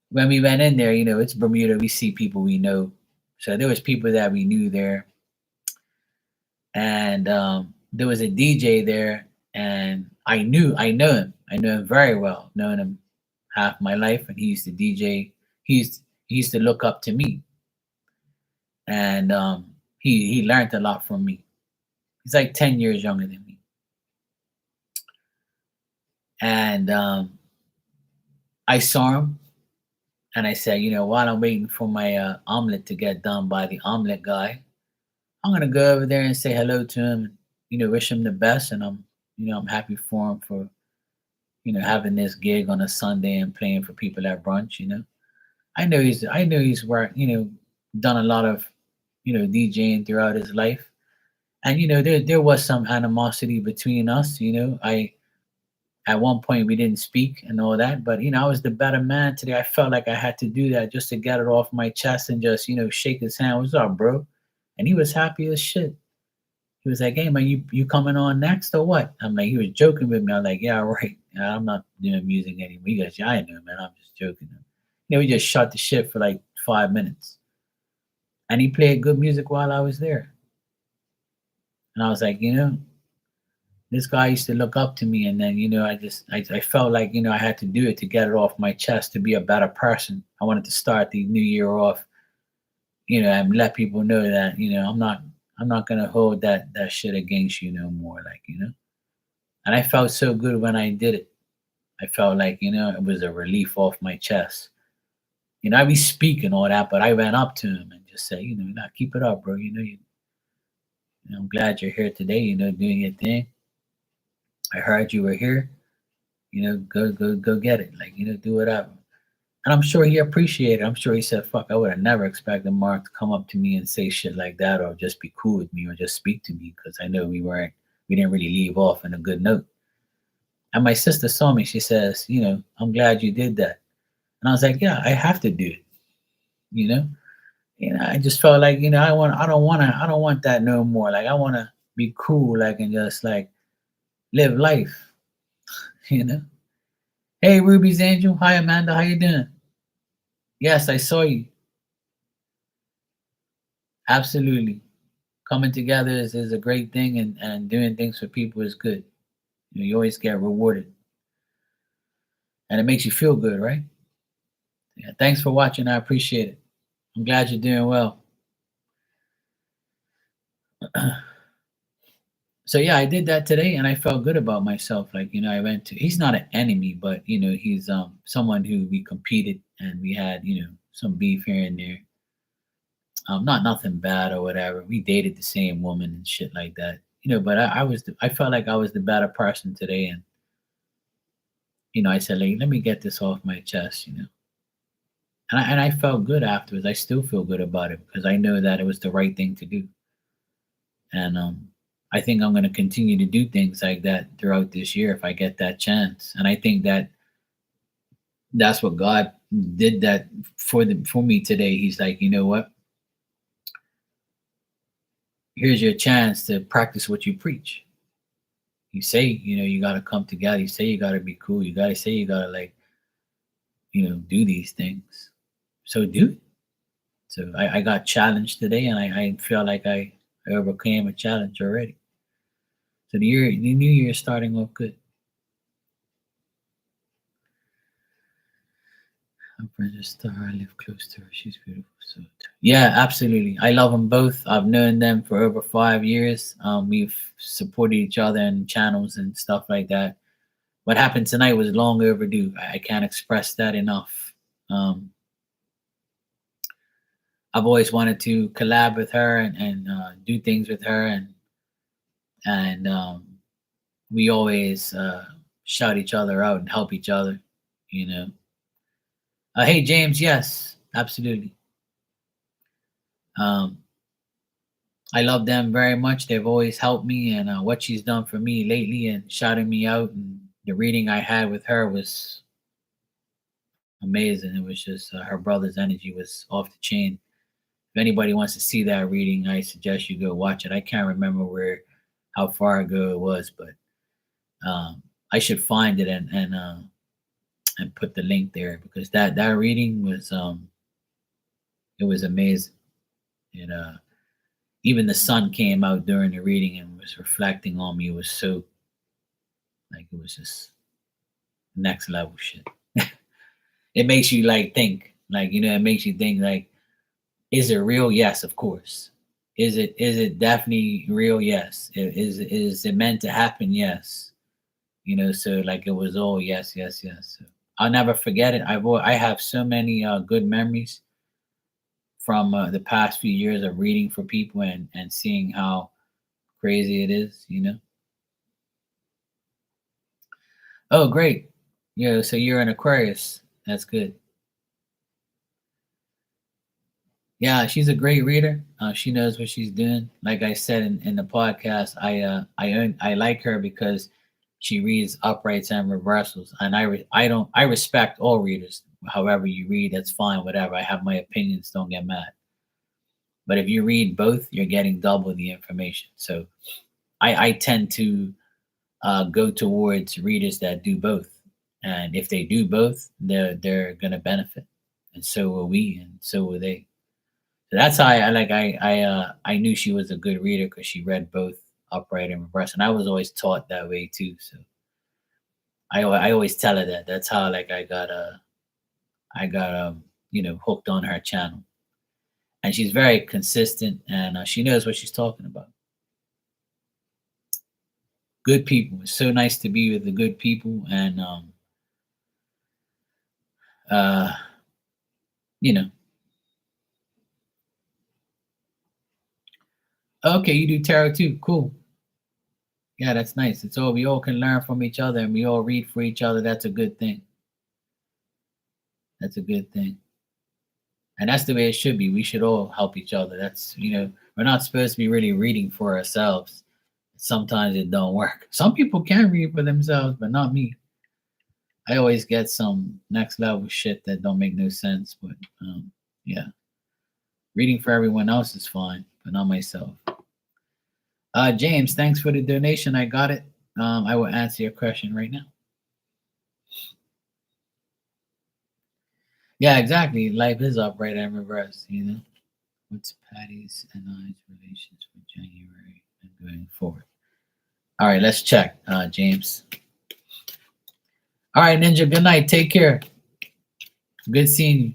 when we went in there, it's Bermuda. We see people we know. So there was people that we knew there. And there was a DJ there, and I know him. I know him very well. Known him half my life, and he used to DJ. He used to look up to me, and he learned a lot from me. He's like 10 years younger than me, and I saw him, and I said, while I'm waiting for my omelet to get done by the omelet guy, I'm gonna go over there and say hello to him. Wish him the best, and I'm happy for him for having this gig on a Sunday and playing for people at brunch. I know he's worked, done a lot of DJing throughout his life, and there was some animosity between us. I at one point we didn't speak and all that, but I was the better man today. I felt like I had to do that just to get it off my chest and just shake his hand. What's up, bro? And he was happy as shit. He was like, "Hey man, you coming on next or what?" I'm like, he was joking with me. I'm like, "Yeah, right. I'm not doing music anymore." He goes, "Yeah, I know, man. I'm just joking." We just shot the shit for like 5 minutes, and he played good music while I was there. And I was like, This guy used to look up to me, and then I felt like I had to do it to get it off my chest to be a better person. I wanted to start the new year off, and let people know that I'm not gonna hold that shit against you no more, And I felt so good when I did it. I felt like it was a relief off my chest. I be speaking all that, but I ran up to him and just said, "Nah, keep it up, bro. I'm glad you're here today. Doing your thing. I heard you were here. Go get it. Do whatever." And I'm sure he appreciated it. I'm sure he said, "Fuck, I would have never expected Mark to come up to me and say shit like that, or just be cool with me, or just speak to me, because I know we didn't really leave off in a good note." And my sister saw me. She says, "I'm glad you did that." And I was like, "Yeah, I have to do it." You know, I just felt like, I don't want that no more. Like, I want to be cool, and just live life. You know. Hey, Ruby's Angel. Hi, Amanda. How you doing? Yes, I saw you. Absolutely. Coming together is a great thing, and doing things for people is good. You always get rewarded, and it makes you feel good, right? Yeah. Thanks for watching. I appreciate it. I'm glad you're doing well. So yeah, I did that today, and I felt good about myself. I went to. He's not an enemy, but he's someone who we competed, and we had some beef here and there. Not nothing bad or whatever. We dated the same woman and shit like that. But I felt like I was the better person today, and I said, like, let me get this off my chest. And I felt good afterwards. I still feel good about it because I know that it was the right thing to do. And I think I'm going to continue to do things like that throughout this year if I get that chance. And I think that that's what God did that for me today. He's like, you know what? Here's your chance to practice what you preach. You say, you got to come together. You say you got to be cool. You got to say you got to do these things. So do it. So I got challenged today, and I feel like I overcame a challenge already. So the new year is starting off good. Princess Star, I live close to her. She's beautiful. So yeah, absolutely. I love them both. I've known them for over 5 years. We've supported each other in channels and stuff like that. What happened tonight was long overdue. I can't express that enough. Um, I've always wanted to collab with her and do things with her, and we always shout each other out and help each other. You know. Hey James, yes, absolutely. Um, I love them very much. They've always helped me, and what she's done for me lately and shouting me out, and the reading I had with her was amazing. It was just her brother's energy was off the chain. If anybody wants to see that reading, I suggest you go watch it. I can't remember how far ago it was, but I should find it and put the link there, because that reading was it was amazing. And even the sun came out during the reading and was reflecting on me. It was so, it was just next level shit. It makes you think, it makes you think, is it real? Yes, of course. Is it definitely real? Yes. Is it meant to happen? Yes. So it was all yes, yes, yes. So I'll never forget it. I have so many good memories from the past few years of reading for people and seeing how crazy it is. Oh, great. So you're an Aquarius. That's good. Yeah, she's a great reader. She knows what she's doing. Like I said in the podcast, I like her because she reads uprights and reversals, and I respect all readers. However you read, that's fine. Whatever. I have my opinions. Don't get mad. But if you read both, you're getting double the information. So I tend to go towards readers that do both, and if they do both, they're gonna benefit, and so will we, and so will they. So that's how I knew she was a good reader, because she read both upright and reverse, and I was always taught that way too. So I always tell her that. That's how like I got hooked on her channel, and she's very consistent, and she knows what she's talking about. Good people. It's so nice to be with the good people, and uh, you know. Okay, you do tarot too. Cool. Yeah, that's nice. It's all we all can learn from each other, and we all read for each other. That's a good thing. That's a good thing. And that's the way it should be. We should all help each other. That's we're not supposed to be really reading for ourselves. Sometimes it don't work. Some people can read for themselves, but not me. I always get some next level shit that don't make no sense. But yeah, reading for everyone else is fine, but not myself. James, thanks for the donation. I got it. I will answer your question right now. Yeah, exactly. Life is upright and reverse, What's Patty's and I's relations for January and going forward? All right, let's check, James. All right, Ninja, good night. Take care. Good seeing you.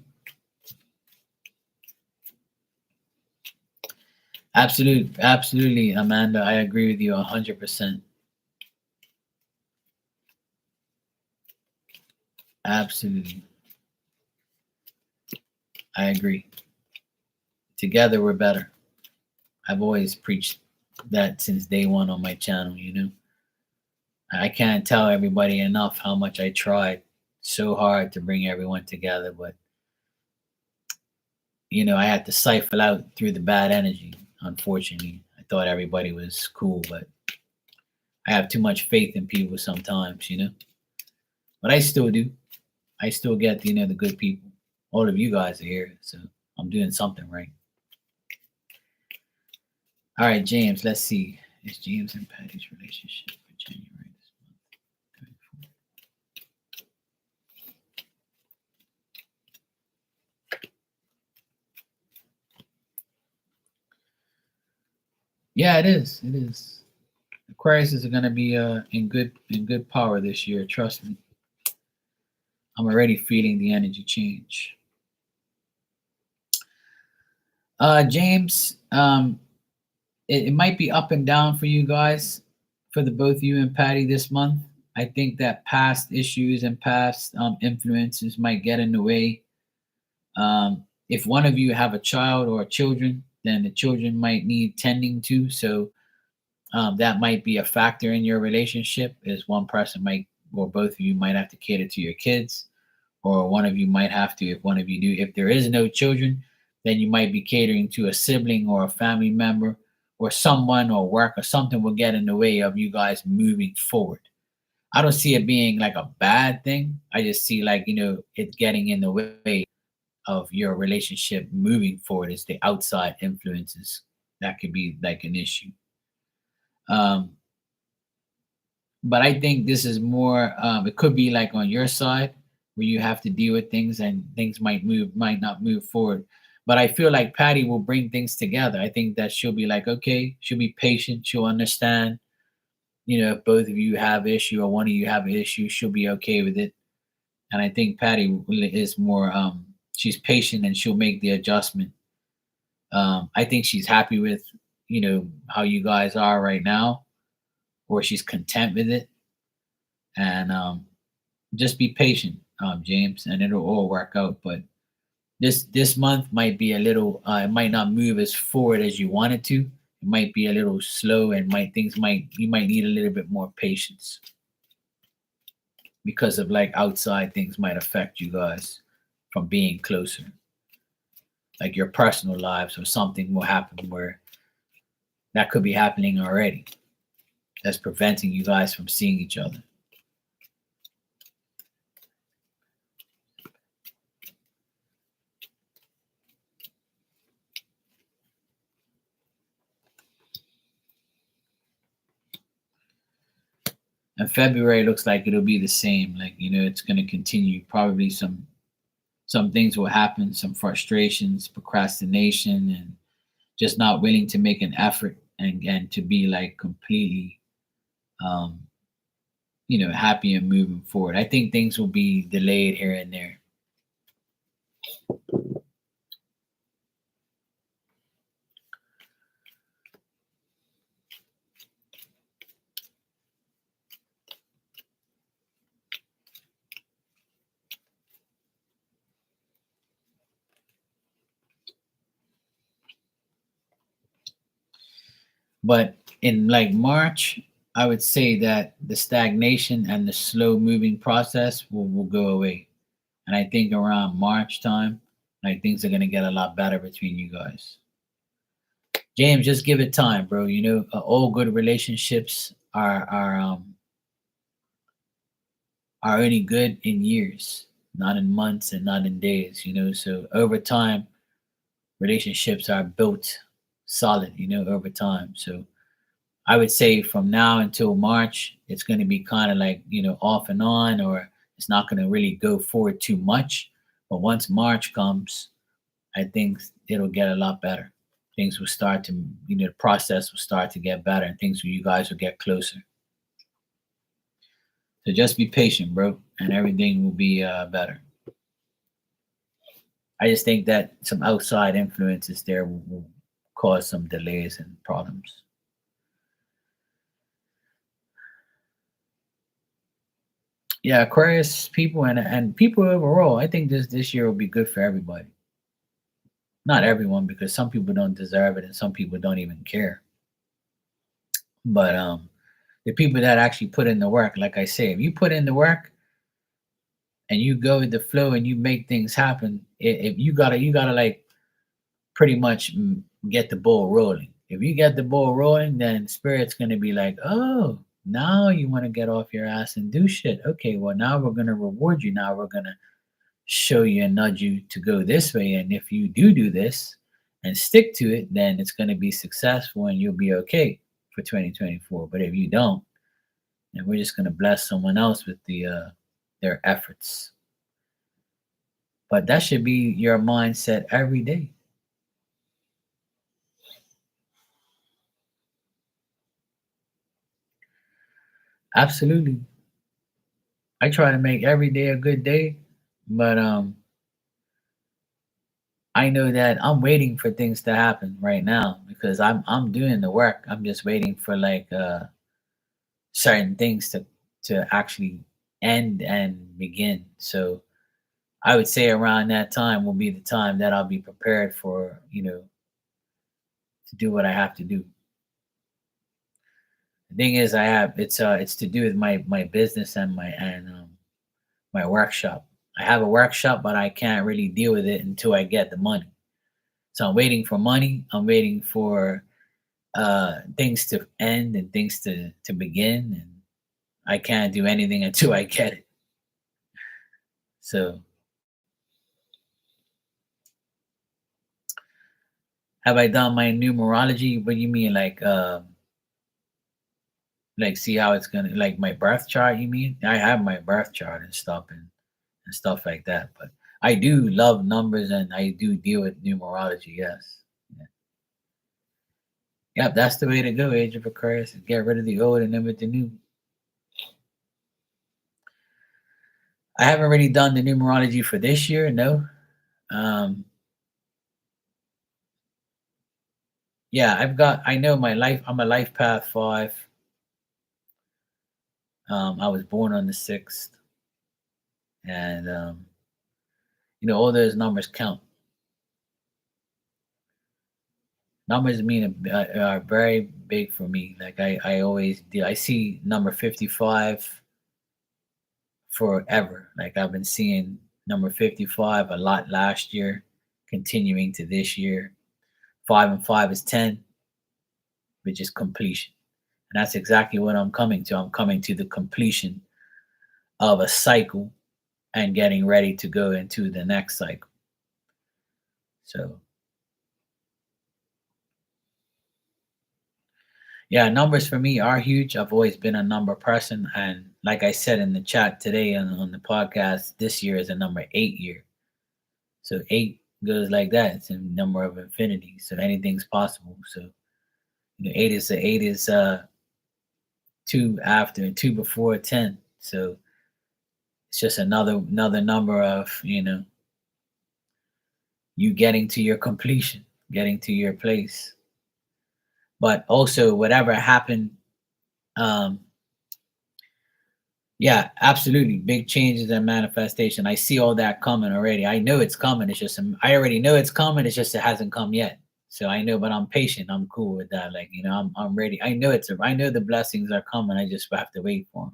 Absolutely, Amanda. I agree with you 100%. Absolutely. I agree. Together we're better. I've always preached that since day one on my channel, I can't tell everybody enough how much I tried so hard to bring everyone together, but I had to siphon out through the bad energy, unfortunately. I thought everybody was cool, but I have too much faith in people sometimes, But I still do. I still get, the good people. All of you guys are here, so I'm doing something right. All right, James, let's see. Is James and Patty's relationship for January this month? Yeah, it is. It is. Aquarius is going to be in good power this year. Trust me. I'm already feeling the energy change. James, it might be up and down for you guys, for the both you and Patty this month. I think that past issues and past influences might get in the way. If one of you have a child or children, then the children might need tending to. So that might be a factor in your relationship. Is one person might, or both of you might have to cater to your kids, or one of you might have to. If one of you do, if there is no children, then you might be catering to a sibling or a family member or someone or work or something will get in the way of you guys moving forward. I don't see it being like a bad thing. I just see like, it getting in the way of your relationship moving forward. Is the outside influences that could be like an issue. Um, but I think this is more, it could be like on your side where you have to deal with things and things might not move forward. But I feel like Patty will bring things together. I think that she'll be like, okay, she'll be patient, she'll understand. If both of you have issue or one of you have an issue, she'll be okay with it. And I think Patty is more, she's patient and she'll make the adjustment. I think she's happy with, how you guys are right now, or she's content with it. And just be patient, James, and it'll all work out. But this month might be a little, it might not move as forward as you want it to. It might be a little slow, and you might need a little bit more patience because of like outside things might affect you guys from being closer, like your personal lives, or something will happen where that could be happening already. That's preventing you guys from seeing each other. And February looks like it'll be the same. Like, it's going to continue. Probably some things will happen, some frustrations, procrastination, and just not willing to make an effort and to be like completely um happy and moving forward. I think things will be delayed here and there. But in like March, I would say that the stagnation and the slow moving process will go away. And I think around March time, like things are gonna get a lot better between you guys. James, just give it time, bro. All good relationships are only good in years, not in months and not in days. So over time, relationships are built solid. Over time. So I would say from now until March, it's going to be kind of like, off and on, or it's not going to really go forward too much. But once March comes, I think it'll get a lot better. Things will start to, the process will start to get better, and you guys will get closer. So just be patient, bro, and everything will be better. I just think that some outside influences there will cause some delays and problems. Yeah, Aquarius people and people overall, I think this year will be good for everybody. Not everyone, because some people don't deserve it and some people don't even care. But the people that actually put in the work, like I say, if you put in the work and you go with the flow and you make things happen, if you gotta like pretty much get the ball rolling. If you get the ball rolling, then spirit's gonna be like, oh, now you want to get off your ass and do shit. Okay, well now we're gonna reward you. Now we're gonna show you and nudge you to go this way. And if you do this and stick to it, then it's going to be successful and you'll be okay for 2024. But if you don't, then we're just going to bless someone else with their efforts. But that should be your mindset every day. Absolutely. I try to make every day a good day, but I know that I'm waiting for things to happen right now because I'm doing the work. I'm just waiting for like certain things to actually end and begin. So I would say around that time will be the time that I'll be prepared for, to do what I have to do. The thing is, it's to do with my business and my workshop. I have a workshop, but I can't really deal with it until I get the money. So I'm waiting for money. I'm waiting for things to end and things to begin, and I can't do anything until I get it. So have I done my numerology? What do you mean, like see how it's gonna like my birth chart? You mean I have my birth chart and stuff like that. But I do love numbers and I do deal with numerology. Yes. Yeah. Yep, that's the way to go. Age of Aquarius is get rid of the old and then with the new. I haven't really done the numerology for this year. No. Um, yeah, I know my life. I'm a life path 5. I was born on the 6th, and all those numbers count. Numbers are very big for me. Like I always do. I see number 55 forever. Like I've been seeing number 55 a lot last year, continuing to this year. 5 and 5 is 10, which is completion. And that's exactly what I'm coming to. I'm coming to the completion of a cycle and getting ready to go into the next cycle. So yeah, numbers for me are huge. I've always been a number person. And like I said in the chat today on the podcast, this year is a number 8 year. So 8 goes like that. It's a number of infinity. So anything's possible. So The eight is two after and two before 10. So it's just another number of, you getting to your completion, getting to your place. But also whatever happened, um, yeah, absolutely. Big changes and manifestation. I see all that coming already. I know it's coming. It's just I already know it's coming. It's just it hasn't come yet. So I know, but I'm patient. I'm cool with that. Like, I'm ready. I know the blessings are coming. I just have to wait for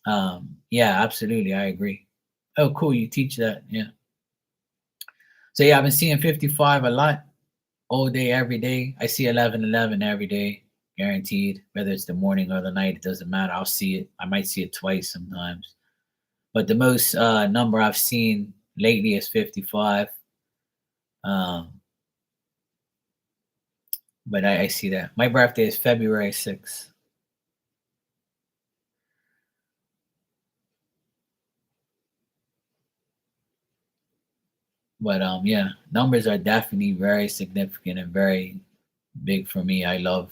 them. Yeah, absolutely. I agree. Oh, cool. You teach that. Yeah. So yeah, I've been seeing 55 a lot all day, every day. I see 1111 every day, guaranteed. Whether it's the morning or the night, it doesn't matter. I'll see it. I might see it twice sometimes. But the most number I've seen lately is 55. Um, but I see that. My birthday is February 6th. But yeah, numbers are definitely very significant and very big for me. I love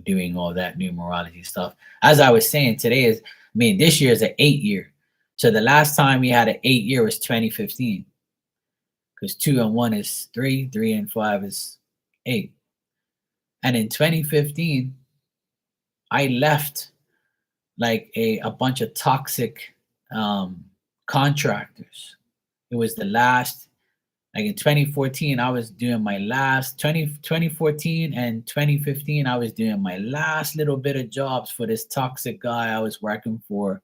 doing all that numerology stuff. As I was saying, this year is an 8 year. So the last time we had an 8 year was 2015, because 2 and 1 is three, 3 and 5 is 8. And in 2015, I left like a bunch of toxic um, contractors. It was the last, like in 2014, I was doing my last 2014 and 2015, I was doing my last little bit of jobs for this toxic guy I was working for,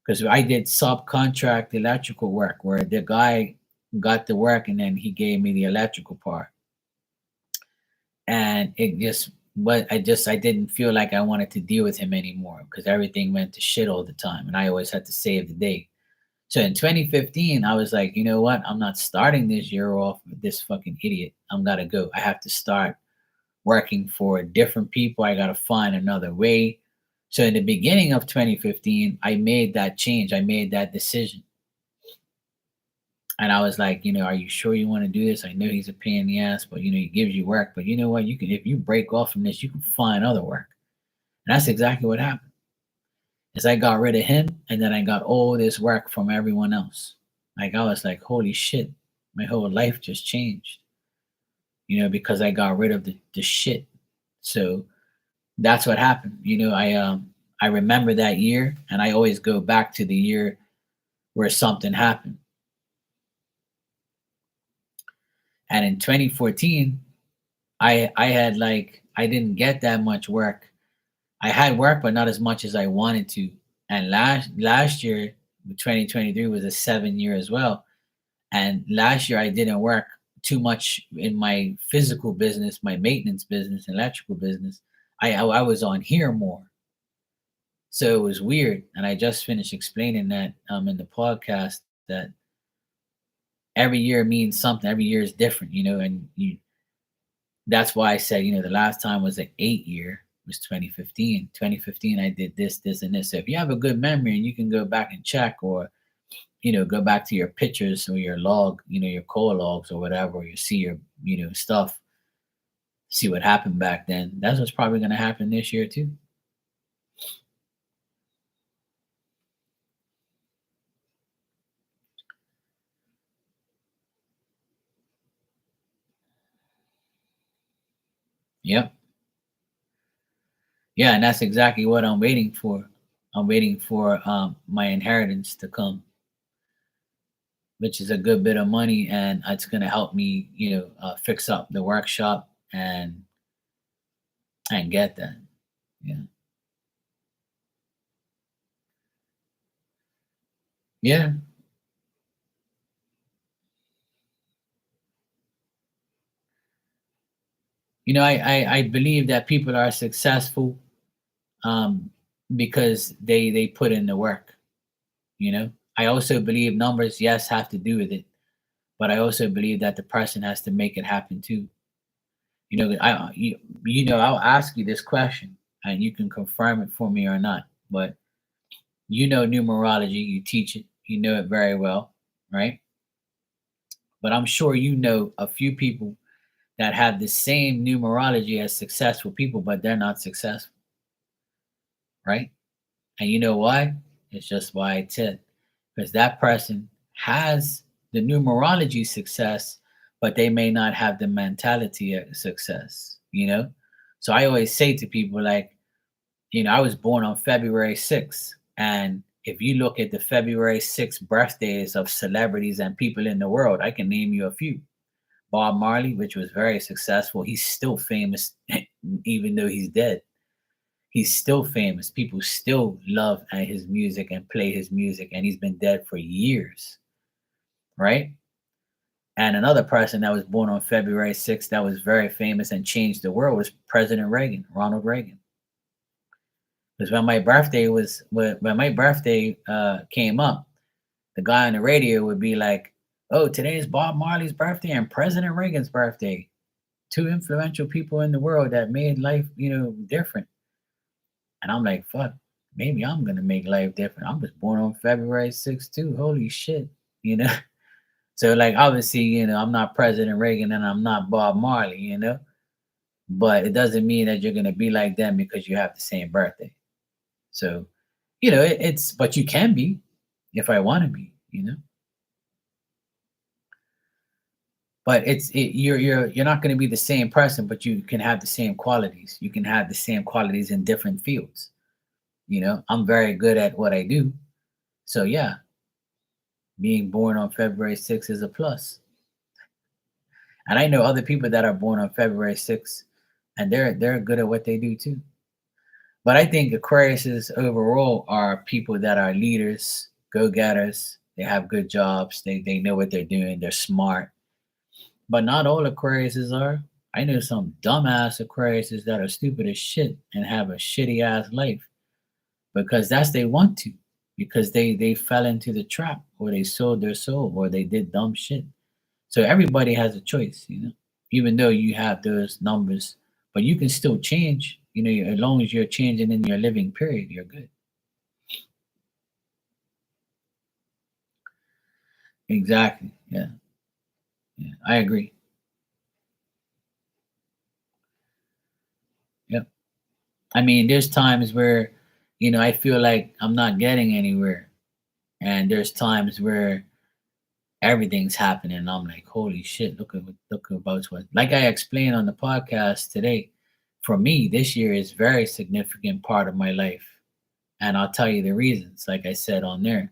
because I did subcontract electrical work where the guy got the work and then he gave me the electrical part. And it just, but I didn't feel like I wanted to deal with him anymore because everything went to shit all the time and I always had to save the day. So in 2015, I was like, you know what? I'm not starting this year off with this fucking idiot. I'm gotta go. I have to start working for different people. I gotta find another way. So in the beginning of 2015, I made that change. I made that decision. And I was like, are you sure you want to do this? I know he's a pain in the ass, but he gives you work. But you know what? You can, if you break off from this, you can find other work. And that's exactly what happened. Is I got rid of him, and then I got all this work from everyone else. Like I was like, holy shit, my whole life just changed. Because I got rid of the shit. So that's what happened. I remember that year, and I always go back to the year where something happened. And in 2014, I had like I didn't get that much work. I had work, but not as much as I wanted to. And last year, 2023 was a 7 year as well. And last year I didn't work too much in my physical business, my maintenance business, electrical business. I was on here more. So it was weird. And I just finished explaining that in the podcast that every year means something. Every year is different, and that's why I said, the last time was an 8 year, was 2015. 2015, I did this, this, and this. So if you have a good memory and you can go back and check, or go back to your pictures or your log, your call logs or whatever, or you see your, stuff, see what happened back then. That's what's probably going to happen this year too. Yep. Yeah, and that's exactly what I'm waiting for. I'm waiting for my inheritance to come, which is a good bit of money, and it's going to help me, fix up the workshop and get that. Yeah. Yeah. I believe that people are successful um, because they put in the work. I also believe numbers, yes, have to do with it, but I also believe that the person has to make it happen too. I'll ask you this question, and you can confirm it for me or not. But numerology, you teach it, you know it very well, right? But I'm sure you know a few people that have the same numerology as successful people, but they're not successful, right? And you know why? It's just why it's it. Because that person has the numerology success, but they may not have the mentality of success, you know? So I always say to people, like, I was born on February 6th. And if you look at the February 6th birthdays of celebrities and people in the world, I can name you a few. Bob Marley, which was very successful, he's still famous, even though he's dead. He's still famous. People still love his music and play his music, and he's been dead for years, right? And another person that was born on February 6th that was very famous and changed the world was President Reagan, Ronald Reagan. Because when my birthday came up, the guy on the radio would be like, "Oh, today is Bob Marley's birthday and President Reagan's birthday. Two influential people in the world that made life, different." And I'm like, "Fuck, maybe I'm gonna make life different. I was born on February 6th too. Holy shit, you know." So like, obviously, I'm not President Reagan and I'm not Bob Marley, but it doesn't mean that you're gonna be like them because you have the same birthday. So, it's but you can be if I want to be. But you're not going to be the same person, but you can have the same qualities. You can have the same qualities in different fields. I'm very good at what I do. So yeah, being born on February 6th is a plus. And I know other people that are born on February 6th and they're good at what they do too. But I think Aquariuses overall are people that are leaders, go-getters. They have good jobs. They know what they're doing. They're smart. But not all Aquariuses are. I know some dumbass Aquariuses that are stupid as shit and have a shitty ass life because that's they want to, because they fell into the trap or they sold their soul or they did dumb shit. So everybody has a choice. Even though you have those numbers, but you can still change. As long as you're changing in your living period, you're good. Exactly. Yeah. Yeah. I agree. Yep. I mean, there's times where, I feel like I'm not getting anywhere. And there's times where everything's happening. And I'm like, holy shit, look about what, like I explained on the podcast today. For me, this year is very significant part of my life. And I'll tell you the reasons, like I said on there,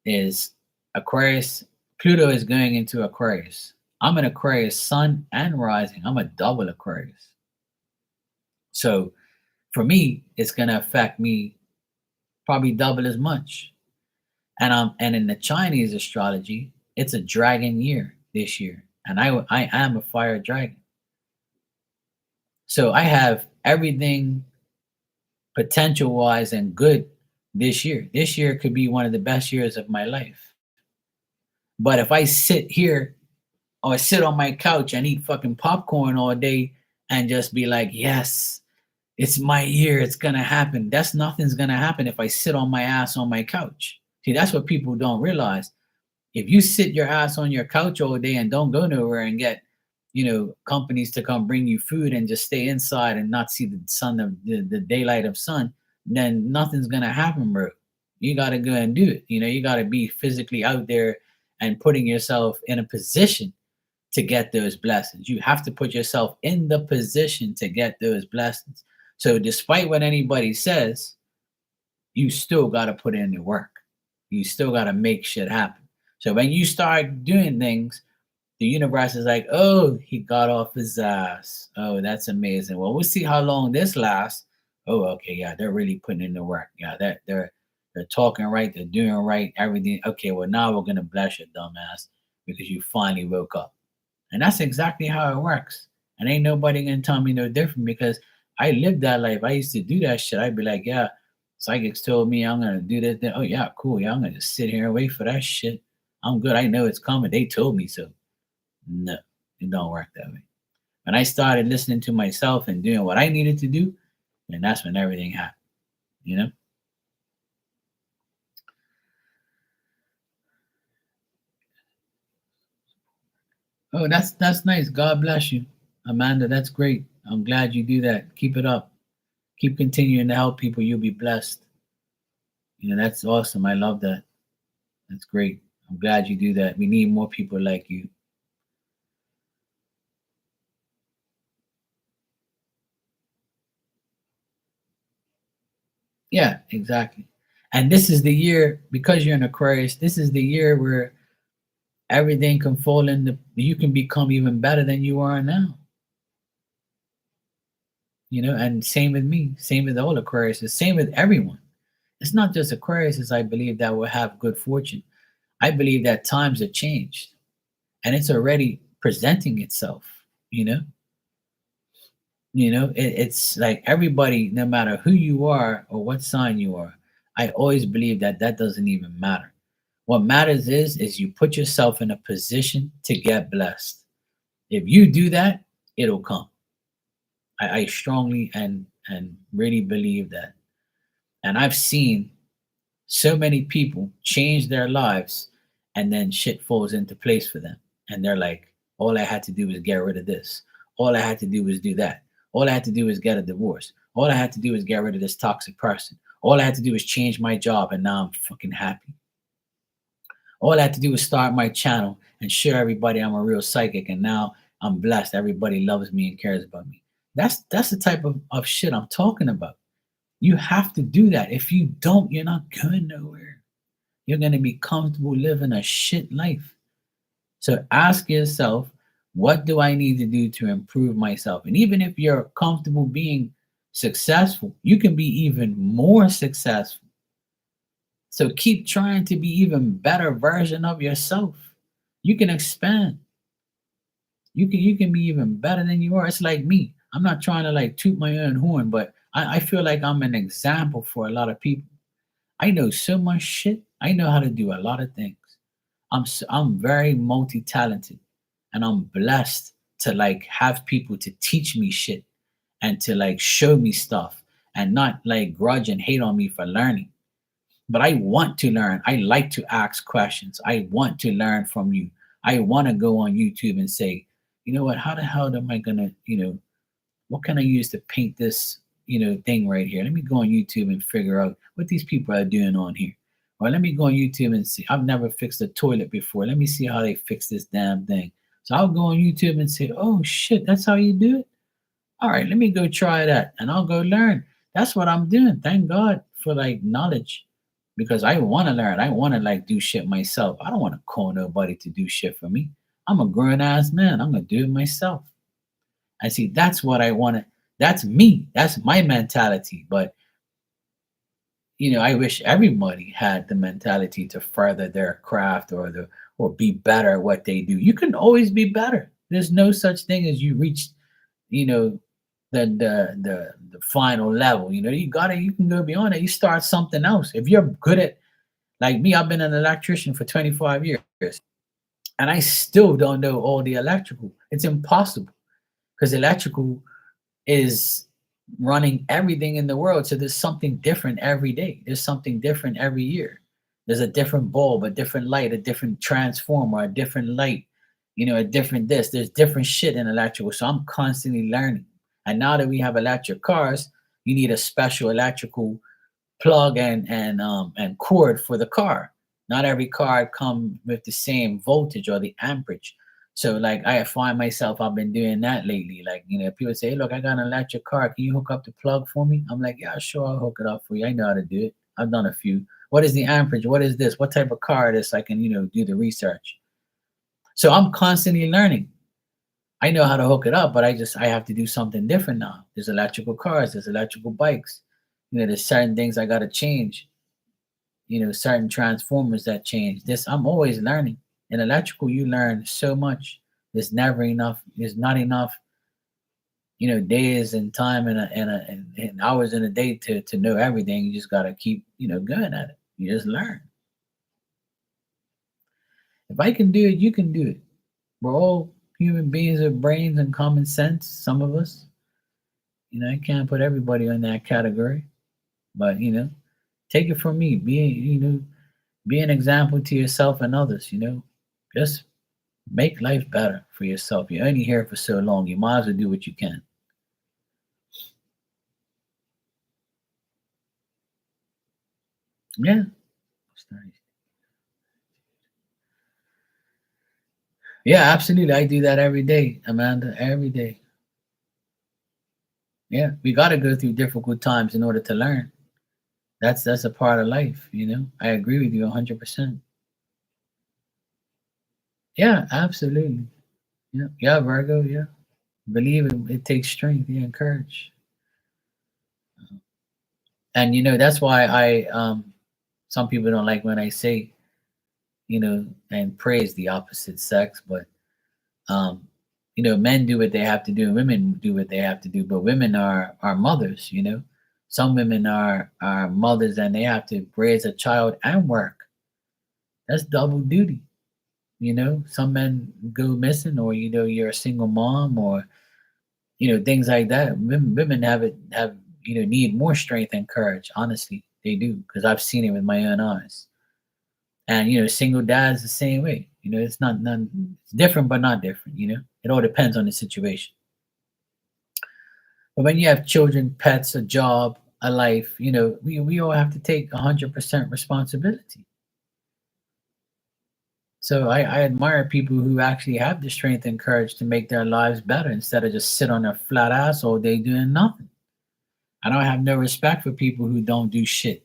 is Aquarius, Pluto is going into Aquarius. I'm an Aquarius sun and rising. I'm a double Aquarius. So for me, it's gonna affect me probably double as much. And in the Chinese astrology, it's a dragon year this year. And I am a fire dragon. So I have everything potential wise and good this year. This year could be one of the best years of my life. But if I sit here or sit on my couch and eat fucking popcorn all day and just be like, yes, it's my year, it's gonna happen. That's nothing's gonna happen if I sit on my ass on my couch. See, that's what people don't realize. If you sit your ass on your couch all day and don't go nowhere and get, companies to come bring you food and just stay inside and not see the sun, the daylight of sun, then nothing's gonna happen, bro. You gotta go and do it. You gotta be physically out there and putting yourself in a position to get those blessings. You have to put yourself in the position to get those blessings. So despite what anybody says, you still got to put in the work. You still got to make shit happen. So when you start doing things, the universe is like, oh, he got off his ass. Oh, that's amazing. Well, we'll see how long this lasts. Oh, okay, yeah, they're really putting in the work. Yeah, they're talking right, they're doing right, everything. Okay, well now we're gonna bless your dumbass because you finally woke up. And that's exactly how it works. And ain't nobody gonna tell me no different because I lived that life. I used to do that shit. I'd be like, yeah, psychics told me I'm gonna do this. Then, oh yeah, cool. Yeah, I'm gonna just sit here and wait for that shit. I'm good. I know it's coming. They told me so. No, it don't work that way. When I started listening to myself and doing what I needed to do, and that's when everything happened. You know? Oh, that's nice. God bless you. Amanda, that's great. I'm glad you do that. Keep it up. Keep continuing to help people. You'll be blessed. That's awesome. I love that. That's great. I'm glad you do that. We need more people like you. Yeah, exactly. And this is the year, because you're an Aquarius, this is the year where everything can fall into, you can become even better than you are now. And same with me, same with all Aquarius, same with everyone. It's not just Aquarius, I believe, that will have good fortune. I believe that times have changed and it's already presenting itself, you know? It's like everybody, no matter who you are or what sign you are, I always believe that that doesn't even matter. What matters is you put yourself in a position to get blessed. If you do that, it'll come. I strongly and really believe that. And I've seen so many people change their lives and then shit falls into place for them. And they're like, all I had to do was get rid of this. All I had to do was do that. All I had to do was get a divorce. All I had to do was get rid of this toxic person. All I had to do was change my job and now I'm fucking happy. All I had to do was start my channel and show everybody I'm a real psychic and now I'm blessed. Everybody loves me and cares about me. That's the type of shit I'm talking about. You have to do that. If you don't, you're not going nowhere. You're going to be comfortable living a shit life. So ask yourself, what do I need to do to improve myself? And even if you're comfortable being successful, you can be even more successful. So keep trying to be even better version of yourself. You can expand. You can be even better than you are. It's like me. I'm not trying to like toot my own horn, but I feel like I'm an example for a lot of people. I know so much shit. I know how to do a lot of things. I'm very multi-talented and I'm blessed to like have people to teach me shit and to like show me stuff and not like grudge and hate on me for learning. But I want to learn. I like to ask questions. I want to learn from you. I want to go on YouTube and say, you know what, how the hell am I gonna, what can I use to paint this, thing right here? Let me go on YouTube and figure out what these people are doing on here. Or let me go on YouTube and see. I've never fixed a toilet before. Let me see how they fix this damn thing. So I'll go on YouTube and say, oh shit, that's how you do it? All right, let me go try that and I'll go learn. That's what I'm doing. Thank God for like knowledge because I want to learn. I want to like do shit myself. I don't want to call nobody to do shit for me. I'm a grown ass man. I'm going to do it myself. I see that's what I want to, that's me. That's my mentality. But, I wish everybody had the mentality to further their craft or be better at what they do. You can always be better. There's no such thing as you reach, you know, the final level. You can go beyond it. You start something else. If you're good at, like me, I've been an electrician for 25 years and I still don't know all the electrical. It's impossible because electrical is running everything in the world. So there's something different every day. There's something different every year. There's a different bulb, a different light, a different transformer, a different light, a different this. There's different shit in electrical. So I'm constantly learning. And now that we have electric cars, you need a special electrical plug and cord for the car. Not every car come with the same voltage or the amperage. So like I find myself, I've been doing that lately. Like, people say, hey, look, I got an electric car. Can you hook up the plug for me? I'm like, yeah, sure, I'll hook it up for you. I know how to do it. I've done a few. What is the amperage? What is this? What type of car it is? So I can, do the research. So I'm constantly learning. I know how to hook it up, but I have to do something different now. There's electrical cars, there's electrical bikes. There's certain things I gotta change. Certain transformers that change. This I'm always learning. In electrical, you learn so much. There's never enough. There's not enough, days and time and hours in a day to know everything. You just gotta keep, going at it. You just learn. If I can do it, you can do it. We're all human beings with brains and common sense. Some of us, I can't put everybody in that category, but take it from me. Be an example to yourself and others. Just Make life better for yourself. You're only here for so long. You might as well do what you can. Yeah. Yeah, absolutely. I do that every day, Amanda. Every day. Yeah. We gotta go through difficult times in order to learn. That's a part of life, you know. I agree with you 100%. Yeah, absolutely. Yeah. Yeah, Virgo, yeah. Believe it, it takes strength, yeah, and courage. And that's why some people don't like when I say, and praise the opposite sex, but um men do what they have to do and women do what they have to do, but women are mothers. Some women are mothers and they have to raise a child and work. That's double duty. Some men go missing, or you're a single mom, or things like that. Women have need more strength and courage. Honestly, they do, because I've seen it with my own eyes. And single dads the same way. It's not none. It's different, but not different. It all depends on the situation. But when you have children, pets, a job, a life, we all have to take 100% responsibility. So I admire people who actually have the strength and courage to make their lives better instead of just sit on their flat ass all day doing nothing. I don't have no respect for people who don't do shit.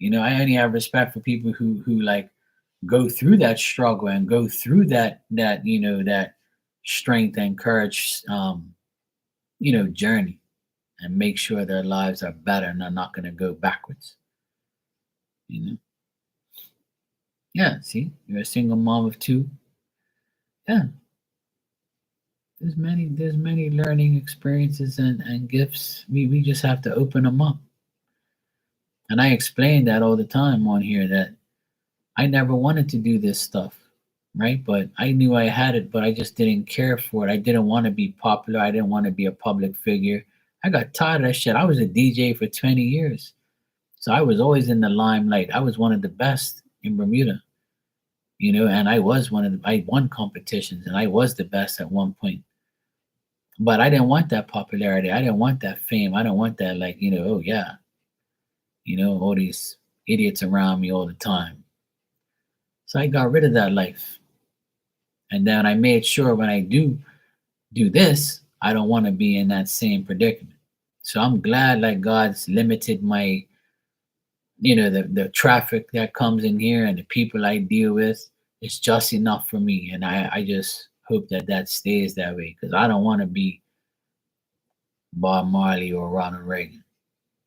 I only have respect for people who like go through that struggle and go through that strength and courage journey, and make sure their lives are better and they're not going to go backwards. you know yeah, see, you're a single mom of two. Yeah, there's many learning experiences and gifts. We just have to open them up. And I explain that all the time on here, that I never wanted to do this stuff, right? But I knew I had it, but I just didn't care for it. I didn't want to be popular. I didn't want to be a public figure. I got tired of that shit. I was a DJ for 20 years. So I was always in the limelight. I was one of the best in Bermuda, and I won competitions and I was the best at one point. But I didn't want that popularity. I didn't want that fame. I don't want that, like, oh yeah, all these idiots around me all the time. So I got rid of that life. And then I made sure when I do this, I don't want to be in that same predicament. So I'm glad, like, God's limited my, the traffic that comes in here and the people I deal with. It's just enough for me. And I just hope that stays that way, because I don't want to be Bob Marley or Ronald Reagan,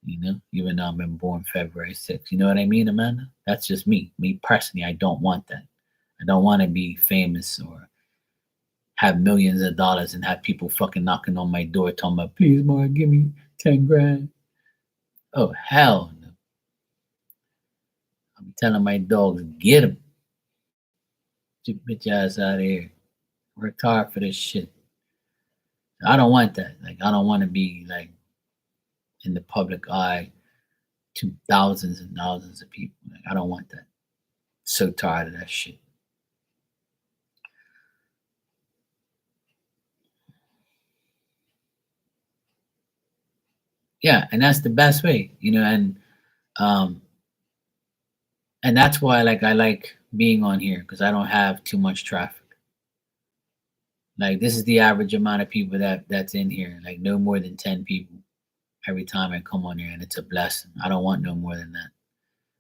even though I've been born February 6th. You know what I mean, Amanda? That's just me. Me personally, I don't want that. I don't want to be famous or have millions of dollars and have people fucking knocking on my door talking about, please, Mark, give me 10 grand. Oh, hell no. I'm telling my dogs, get him. Get your bitch ass out of here. Worked hard for this shit. I don't want that. Like, I don't want to be like in the public eye to thousands and thousands of people. Like, I don't want that. So tired of that shit. Yeah, and that's the best way, um and that's why, like, I like being on here, because I don't have too much traffic. Like, this is the average amount of people that's in here, like no more than 10 people every time I come on here, and it's a blessing. I don't want no more than that.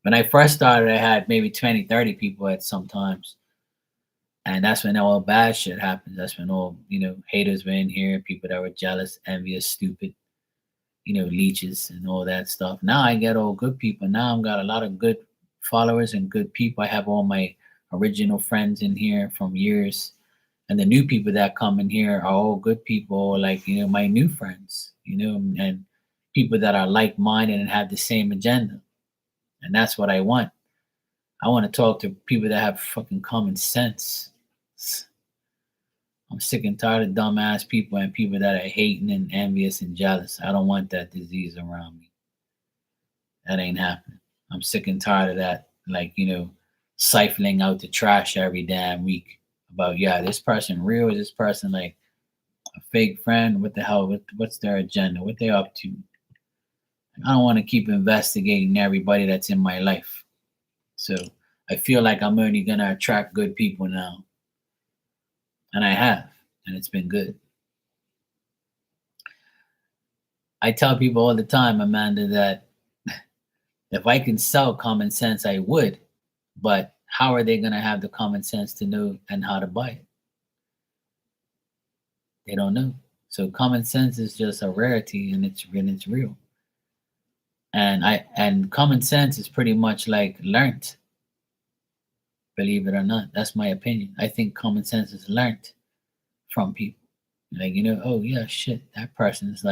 When I first started, I had maybe 20, 30 people at some times. And that's when all bad shit happens. That's when all, haters were in here, people that were jealous, envious, stupid, leeches and all that stuff. Now I get all good people. Now I've got a lot of good followers and good people. I have all my original friends in here from years. And the new people that come in here are all good people, like, my new friends, and people that are like minded and have the same agenda. And that's what I want. I want to talk to people that have fucking common sense. I'm sick and tired of dumbass people and people that are hating and envious and jealous. I don't want that disease around me. That ain't happening. I'm sick and tired of that, like, siphoning out the trash every damn week. about, yeah, this person real, is this person like a fake friend? What the hell? What's their agenda? What they up to? I don't want to keep investigating everybody that's in my life. So I feel like I'm only gonna attract good people now, and I have, and it's been good. I tell people all the time, Amanda, that if I can sell common sense, I would. But how are they gonna have the common sense to know and how to buy it? They don't know. So common sense is just a rarity, and it's real. And common sense is pretty much like learned, believe it or not. That's my opinion. I think common sense is learned from people. Like, oh yeah, shit, that person's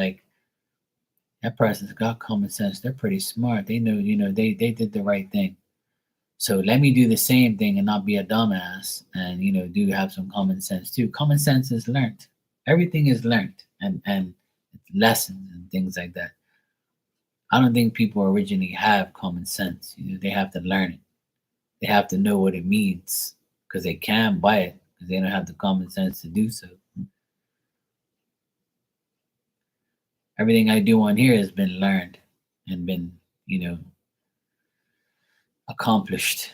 got common sense. They're pretty smart. They know, they did the right thing. So let me do the same thing and not be a dumbass, and do have some common sense too. Common sense is learned. Everything is learned, and lessons and things like that. I don't think people originally have common sense. They have to learn it. They have to know what it means because they can buy it because they don't have the common sense to do so. Everything I do on here has been learned and been, accomplished.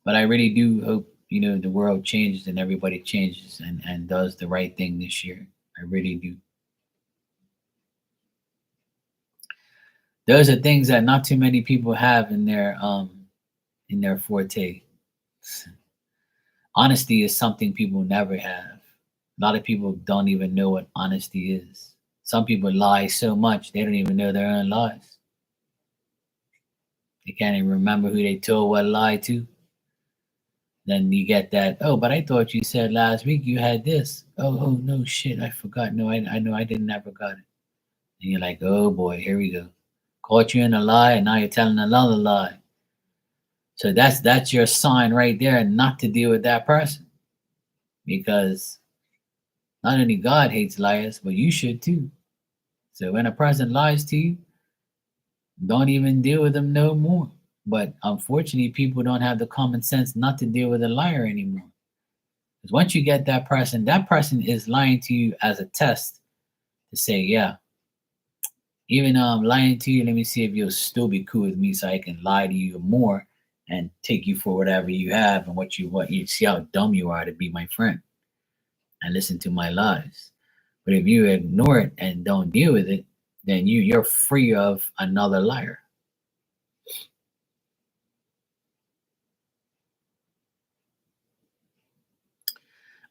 But I really do hope, the world changes and everybody changes and does the right thing this year. I really do. Those are things that not too many people have in their forte. Honesty is something people never have. A lot of people don't even know what honesty is. Some people lie so much they don't even know their own lies. They can't even remember who they told what lie to. Then you get that, oh, but I thought you said last week you had this. Oh, no, shit, I forgot. No, I know I didn't never got it. And you're like, oh boy, here we go. Caught you in a lie, and now you're telling another lie. So that's your sign right there not to deal with that person. Because not only God hates liars, but you should too. So when a person lies to you, don't even deal with them no more. But unfortunately, people don't have the common sense not to deal with a liar anymore. Because once you get that person is lying to you as a test to say, yeah, even though I'm lying to you, let me see if you'll still be cool with me so I can lie to you more and take you for whatever you have and what you want. You see how dumb you are to be my friend and listen to my lies. But if you ignore it and don't deal with it, then you're free of another liar.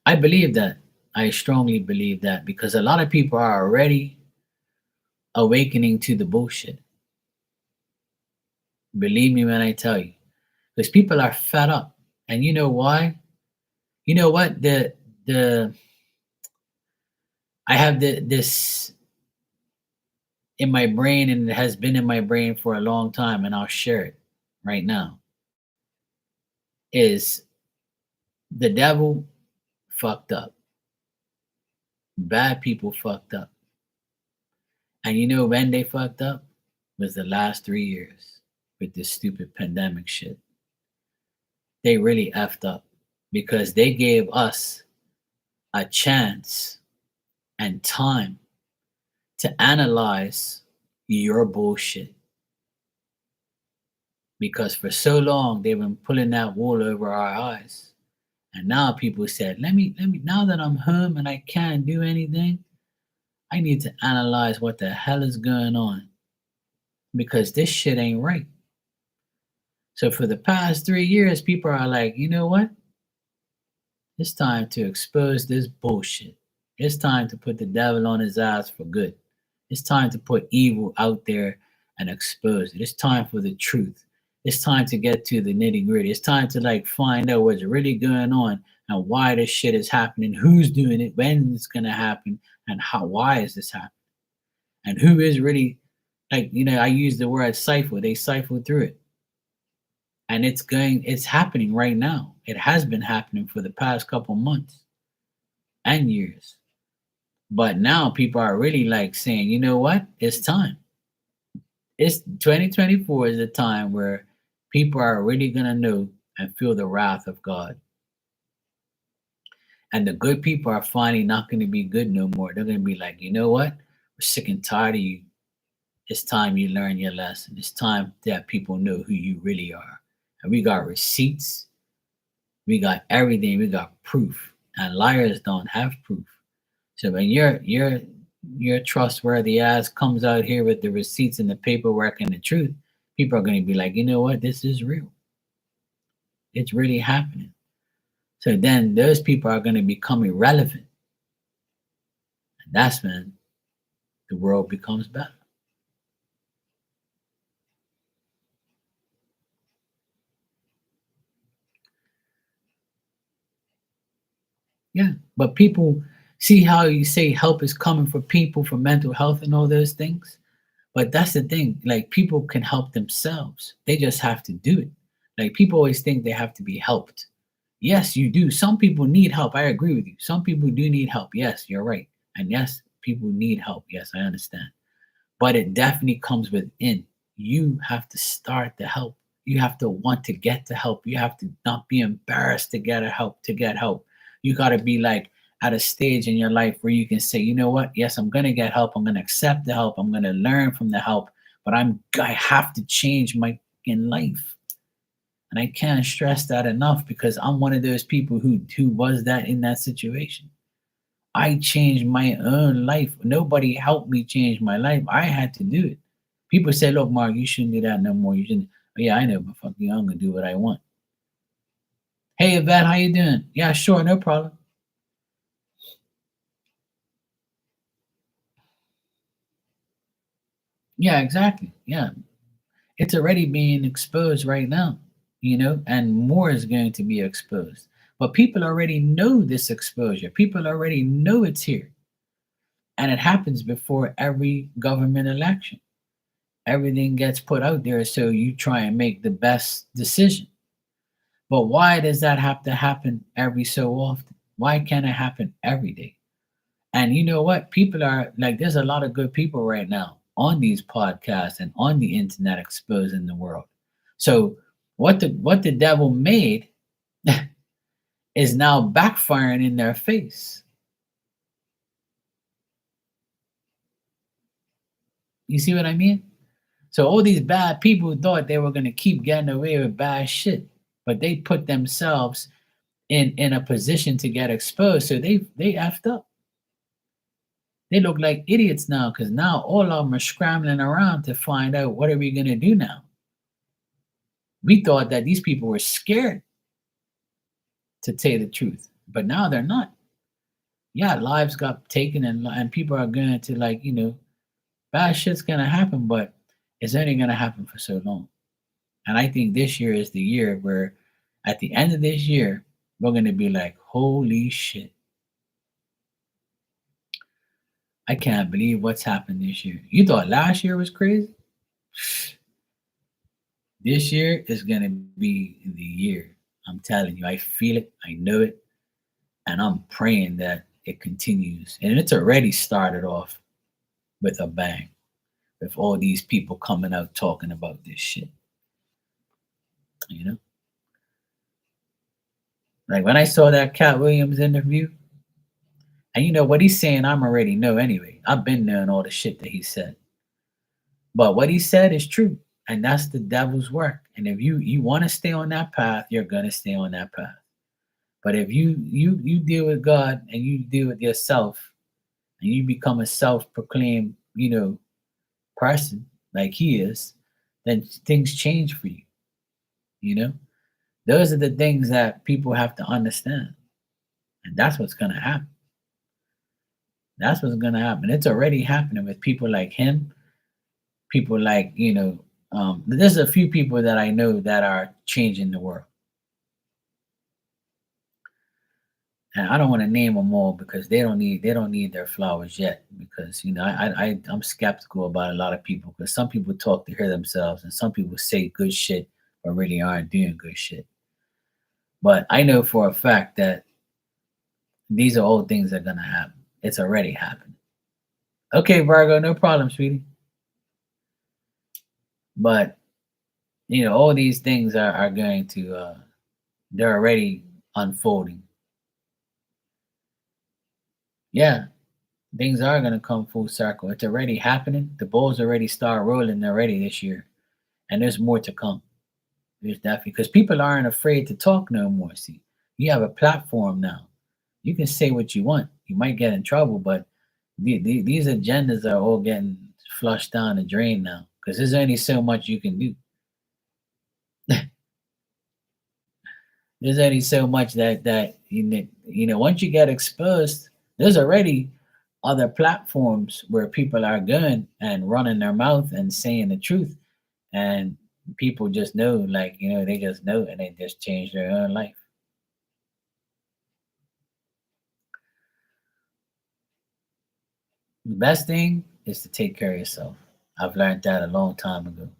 I believe that. I strongly believe that because a lot of people are already awakening to the bullshit. Believe me when I tell you. Because people are fed up. And you know why? You know what? The I have this in my brain, and it has been in my brain for a long time, and I'll share it right now. Is the devil fucked up. Bad people fucked up. And you know when they fucked up? Was the last 3 years with this stupid pandemic shit. They really effed up because they gave us a chance and time to analyze your bullshit. Because for so long they've been pulling that wool over our eyes. And now people said, let me now that I'm home and I can't do anything, I need to analyze what the hell is going on. Because this shit ain't right. So for the past 3 years, people are like, you know what? It's time to expose this bullshit. It's time to put the devil on his ass for good. It's time to put evil out there and expose it. It's time for the truth. It's time to get to the nitty gritty. It's time to like find out what's really going on and why this shit is happening, who's doing it, when it's gonna happen, and why is this happening? And who is really like, I use the word cipher. They cipher through it. And it's happening right now. It has been happening for the past couple months and years. But now people are really like saying, you know what? It's time. It's 2024 is the time where people are really gonna know and feel the wrath of God. And the good people are finally not going to be good no more. They're going to be like, you know what? We're sick and tired of you. It's time you learn your lesson. It's time that people know who you really are. And we got receipts. We got everything. We got proof. And liars don't have proof. So when your trustworthy ass comes out here with the receipts and the paperwork and the truth, people are going to be like, you know what? This is real. It's really happening. So then those people are going to become irrelevant. And that's when the world becomes better. Yeah. But people see how you say help is coming for people for mental health and all those things. But that's the thing. Like people can help themselves. They just have to do it. Like people always think they have to be helped. Yes, you do. Some people need help. I agree with you. Some people do need help. Yes, you're right. And yes, people need help. Yes, I understand. But it definitely comes within. You have to start the help. You have to want to get the help. You have to not be embarrassed to get a help to get help. You got to be like at a stage in your life where you can say, you know what? Yes, I'm going to get help. I'm going to accept the help. I'm going to learn from the help. But I have to change my in life. And I can't stress that enough because I'm one of those people who was that in that situation. I changed my own life. Nobody helped me change my life. I had to do it. People say, look, Mark, you shouldn't do that no more. You shouldn't. Oh, yeah, I know, but fuck you, I'm gonna do what I want. Hey Yvette, how you doing? Yeah, sure, no problem. Yeah, exactly. Yeah. It's already being exposed right now, and more is going to be exposed. But people already know this exposure. People already know it's here. And it happens before every government election. Everything gets put out there so you try and make the best decision. But why does that have to happen every so often? Why can't it happen every day? And you know what? People are like, there's a lot of good people right now on these podcasts and on the internet exposing the world. So what the devil made is now backfiring in their face. You see what I mean? So all these bad people thought they were gonna keep getting away with bad shit, but they put themselves in a position to get exposed. So they effed up. They look like idiots now because now all of them are scrambling around to find out what are we gonna do now. We thought that these people were scared to tell the truth, but now they're not. Yeah, lives got taken and people are going to like bad shit's gonna happen, but it's only gonna happen for so long. And I think this year is the year where, at the end of this year, we're gonna be like, holy shit. I can't believe what's happened this year. You thought last year was crazy? This year is going to be the year. I'm telling you, I feel it, I know it, and I'm praying that it continues. And it's already started off with a bang, with all these people coming out talking about this shit. You know, like when I saw that Cat Williams interview, and you know what he's saying, I'm already know anyway. I've been knowing all the shit that he said. But what he said is true, and that's the devil's work. And if you want to stay on that path, you're gonna stay on that path. But if you deal with God and you deal with yourself, and you become a self-proclaimed, person like he is, then things change for you. You know, those are the things that people have to understand, and that's what's gonna happen. That's what's gonna happen. It's already happening with people like him, people like there's a few people that I know that are changing the world, and I don't want to name them all because they don't need their flowers yet. Because I'm skeptical about a lot of people because some people talk to hear themselves, and some people say good shit but really aren't doing good shit. But I know for a fact that these are all things that are gonna happen. It's already happened. Okay, Virgo, no problem, sweetie. But all these things are going to They're already unfolding. Yeah, things are gonna come full circle. It's already happening. The balls already start rolling already this year, and there's more to come. There's definitely because people aren't afraid to talk no more. See, you have a platform now. You can say what you want. You might get in trouble, but these agendas are all getting flushed down the drain now because there's only so much you can do. There's only so much that once you get exposed, there's already other platforms where people are going and running their mouth and saying the truth, and people just know, like they just know, and they just change their own life. The best thing is to take care of yourself. I've learned that a long time ago.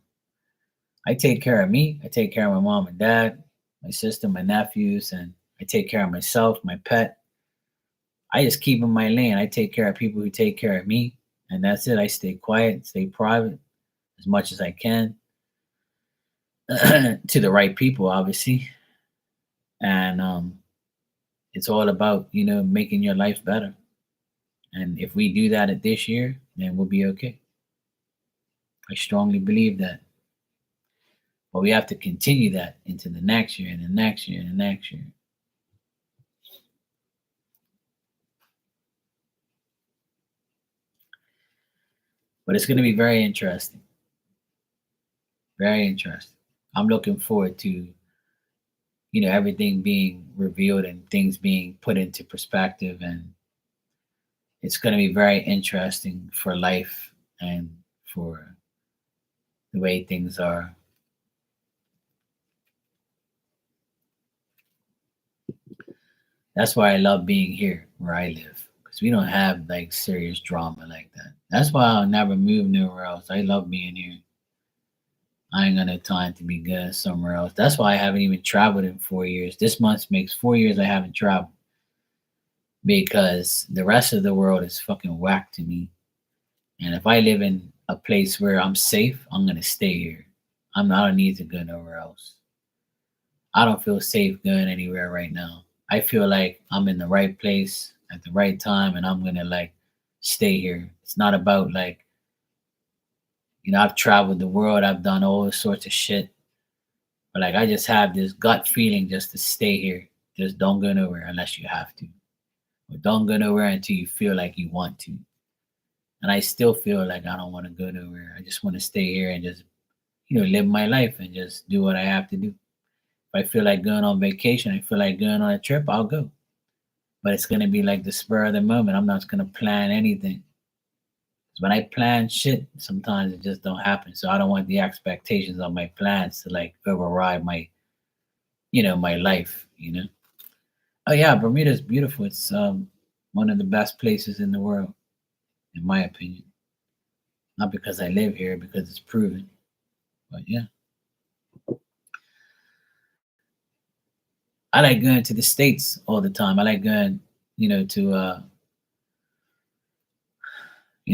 I take care of me. I take care of my mom and dad, my sister, my nephews, and I take care of myself, my pet. I just keep in my lane. I take care of people who take care of me, and that's it. I stay quiet, stay private as much as I can to the right people, obviously. And it's all about making your life better. And if we do that at this year, then we'll be okay. I strongly believe that. But we have to continue that into the next year and the next year and the next year. But it's going to be very interesting. Very interesting. I'm looking forward to everything being revealed and things being put into perspective, and it's going to be very interesting for life and for the way things are. That's why I love being here where I live, because we don't have like serious drama like that. That's why I'll never move nowhere else. I love being here. I ain't got no time to be good somewhere else. That's why I haven't even traveled in 4 years. This month makes 4 years I haven't traveled, because the rest of the world is fucking whack to me. And if I live in a place where I'm safe, I'm gonna stay here. I don't need to go nowhere else. I don't feel safe going anywhere right now. I feel like I'm in the right place at the right time, and I'm gonna like stay here. It's not about like, I've traveled the world, I've done all sorts of shit, but like I just have this gut feeling just to stay here. Just don't go nowhere unless you have to. Or don't go nowhere until you feel like you want to. And I still feel like I don't want to go nowhere. I just want to stay here and just, live my life and just do what I have to do. If I feel like going on vacation, I feel like going on a trip, I'll go. But it's gonna be like the spur of the moment. I'm not gonna plan anything. 'Cause when I plan shit, sometimes it just don't happen. So I don't want the expectations on my plans to like override my life. Oh yeah, Bermuda's beautiful. It's one of the best places in the world, in my opinion. Not because I live here, because it's proven. But yeah, I like going to the states all the time. I like going, to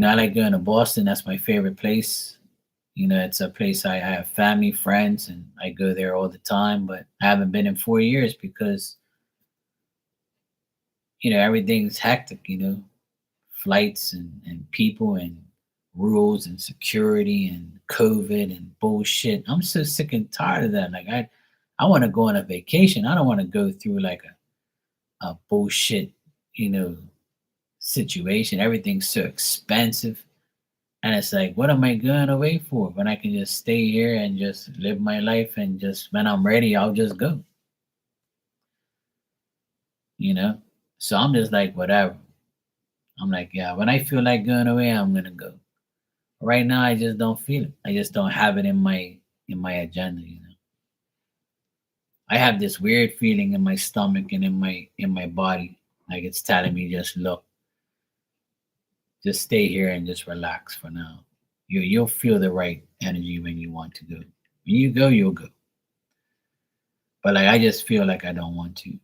I like going to Boston. That's my favorite place. It's a place I have family, friends, and I go there all the time. But I haven't been in 4 years because everything's hectic. Flights and people and rules and security and COVID and bullshit. I'm so sick and tired of that. Like I want to go on a vacation. I don't want to go through like a bullshit, you know, situation. Everything's so expensive. And it's like, what am I going away for when I can just stay here and just live my life, and just when I'm ready, I'll just go, you know? So I'm just like, whatever. I'm like, yeah, when I feel like going away, I'm gonna go. Right now I just don't feel it. I just don't have it in my agenda. I have this weird feeling in my stomach and in my body. Like it's telling me, just look, just stay here and just relax for now. You'll feel the right energy when you want to go. When you go, you'll go. But like I just feel like I don't want to.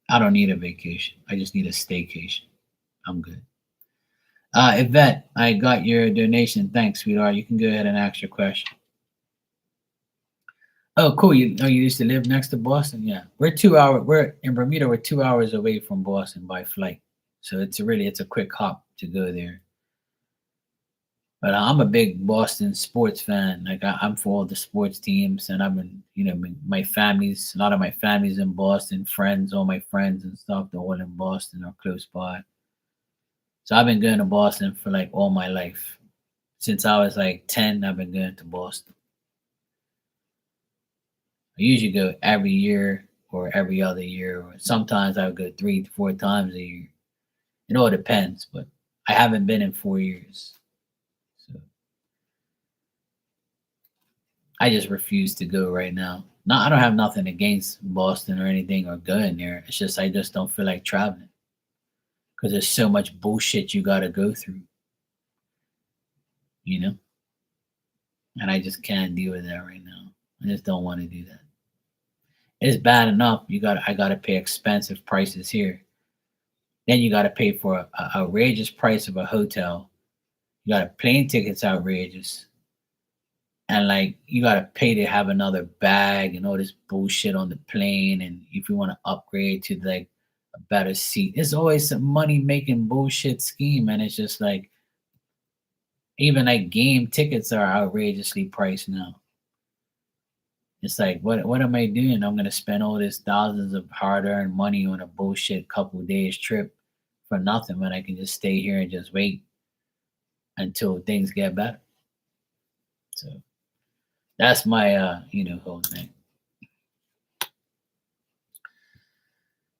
I don't need a vacation. I just need a staycation. I'm good. Yvette, I got your donation. Thanks, sweetheart. You can go ahead and ask your question. Oh, cool. You used to live next to Boston? Yeah. We're in Bermuda, we're 2 hours away from Boston by flight. So it's a quick hop to go there. But I'm a big Boston sports fan. Like I'm for all the sports teams, and I've been, my family's a lot of my family's in Boston, friends, all my friends and stuff, they're all in Boston or close by. So I've been going to Boston for like all my life. Since I was like 10, I've been going to Boston. I usually go every year or every other year, or sometimes I would go 3 to 4 times a year. It all depends, but I haven't been in 4 years. So I just refuse to go right now. No, I don't have nothing against Boston or anything or going there. It's just I just don't feel like traveling because there's so much bullshit you got to go through, you know? And I just can't deal with that right now. I just don't want to do that. It's bad enough. I got to pay expensive prices here. Then you got to pay for a outrageous price of a hotel. You got plane tickets outrageous. And like you gotta pay to have another bag and all this bullshit on the plane. And if you want to upgrade to like a better seat, it's always some money making bullshit scheme. And it's just like even like game tickets are outrageously priced now. It's like what am I doing? I'm gonna spend all this thousands of hard earned money on a bullshit couple days trip for nothing when I can just stay here and just wait until things get better. So that's my whole thing.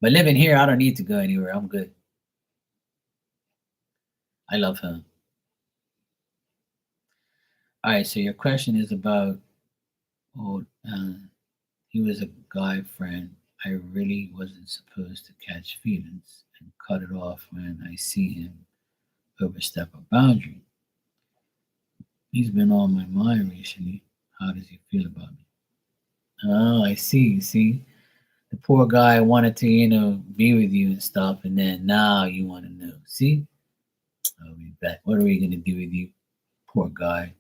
But living here, I don't need to go anywhere. I'm good. I love him. All right, so your question is about oh, he was a guy friend. I really wasn't supposed to catch feelings and cut it off when I see him overstep a boundary. He's been on my mind recently. How does he feel about me? Oh, I see. See, the poor guy wanted to, be with you and stuff, and then now you want to know. See, I'll be back. What are we gonna do with you, poor guy?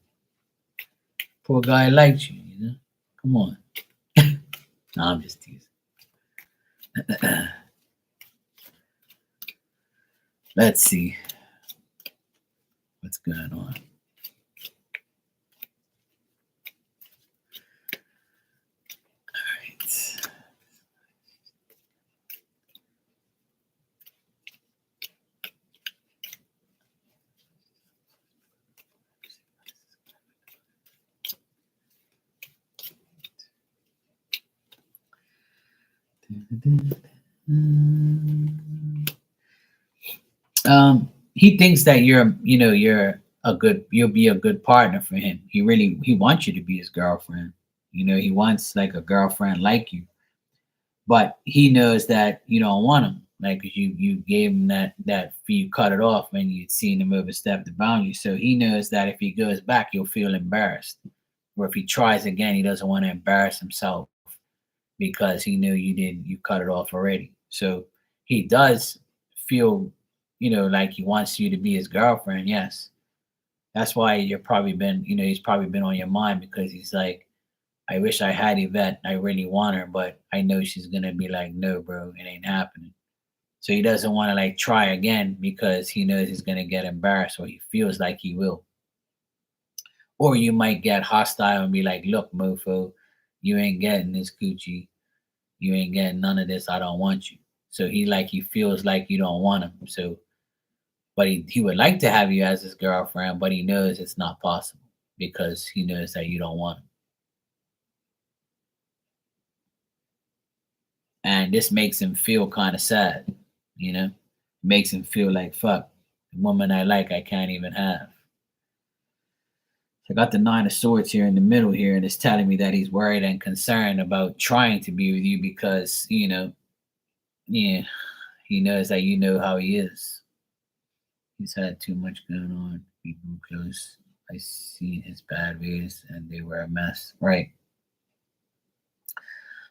Poor guy liked you, Come on. No, I'm just teasing. Let's see what's going on. All right. He thinks that you'll be a good partner for him. He wants you to be his girlfriend. He wants like a girlfriend like you, but he knows that you don't want him. Like 'cause you gave him that you cut it off when you'd seen him overstep the boundary. So he knows that if he goes back, you'll feel embarrassed. Or if he tries again, he doesn't want to embarrass himself because he knew you cut it off already. So he does feel, like he wants you to be his girlfriend. Yes. That's why he's probably been on your mind because he's like, I wish I had Yvette. I really want her, but I know she's gonna be like, no, bro, it ain't happening. So he doesn't want to like try again because he knows he's gonna get embarrassed or he feels like he will. Or you might get hostile and be like, look, mofo, you ain't getting this coochie. You ain't getting none of this. I don't want you. So he feels like you don't want him. So but he would like to have you as his girlfriend, but he knows it's not possible because he knows that you don't want him. And this makes him feel kind of sad, makes him feel like fuck, the woman I like I can't even have. So I got the nine of swords here in the middle here, and it's telling me that he's worried and concerned about trying to be with you because, yeah, he knows that you know how he is. He's had too much going on. We grew close. I seen his bad ways and they were a mess. Right.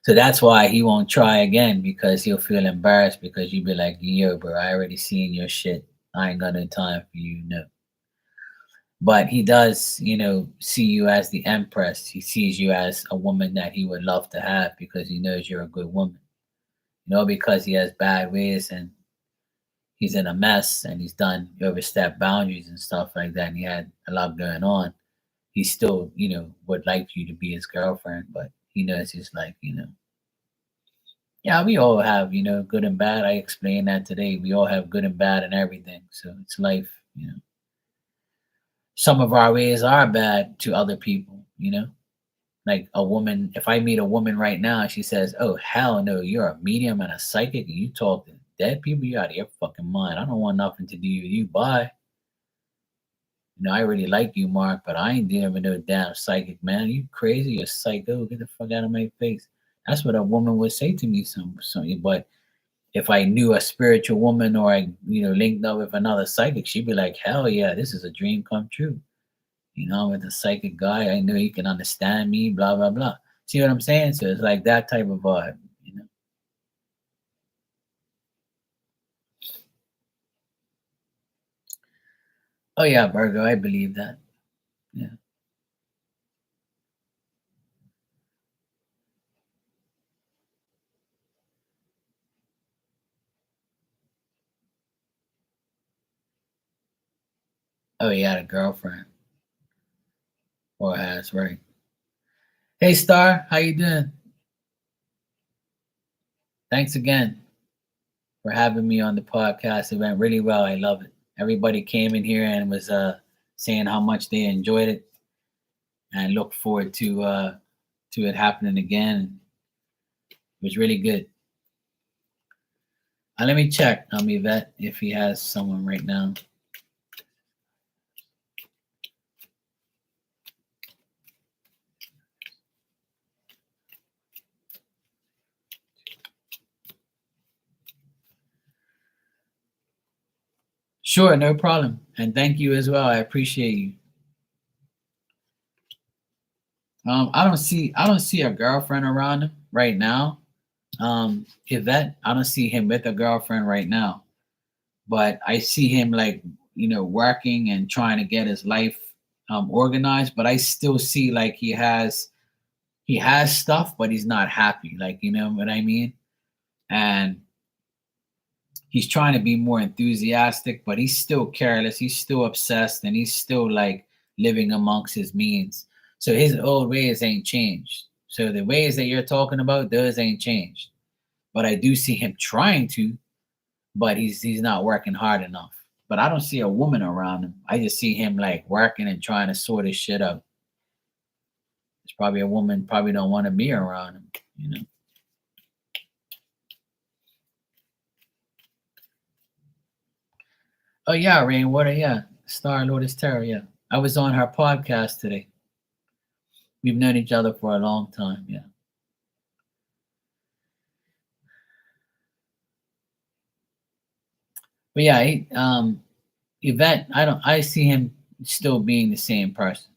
So that's why he won't try again because he'll feel embarrassed because you be like, yo, bro, I already seen your shit. I ain't got no time for you. No. but he does, see you as the empress. He sees you as a woman that he would love to have because he knows you're a good woman. Because he has bad ways and he's in a mess and he's done overstep boundaries and stuff like that, and he had a lot going on. He still, would like you to be his girlfriend, but he knows he's like, yeah, we all have, good and bad. I explained that today. We all have good and bad and everything. So it's life, Some of our ways are bad to other people. Like a woman, if I meet a woman right now, she says, "Oh, hell no, you're a medium and a psychic and you talk to dead people, you out of your fucking mind. I don't want nothing to do with you. Bye. I really like you, Mark, but I ain't dealing with no damn psychic, man. You crazy? You're psycho. Get the fuck out of my face." That's what a woman would say to me, something. But if I knew a spiritual woman or I, linked up with another psychic, she'd be like, hell yeah, this is a dream come true. With a psychic guy, I know he can understand me, blah, blah, blah. See what I'm saying? So it's like that type of vibe. Oh yeah, Virgo, I believe that. Yeah. Oh yeah, the girlfriend. Or has, right. Hey Star, how you doing? Thanks again for having me on the podcast. It went really well. I love it. Everybody came in here and was saying how much they enjoyed it and look forward to it happening again. It was really good. Let me check, Yvette, if he has someone right now. Sure, no problem. And thank you as well. I appreciate you. I don't see a girlfriend around him right now. Yvette, I don't see him with a girlfriend right now. But I see him like, working and trying to get his life organized. But I still see like he has stuff, but he's not happy. Like, you know what I mean? And he's trying to be more enthusiastic, but he's still careless. He's still obsessed, and he's still like living amongst his means. So his old ways ain't changed. So the ways that you're talking about, those ain't changed. But I do see him trying to, but he's not working hard enough. But I don't see a woman around him. I just see him like working and trying to sort his shit out. There's probably a woman probably don't want to be around him. Oh yeah, Rainwater, yeah. Star Lotus Terror, yeah. I was on her podcast today. We've known each other for a long time, yeah. But yeah, Yvette, I see him still being the same person.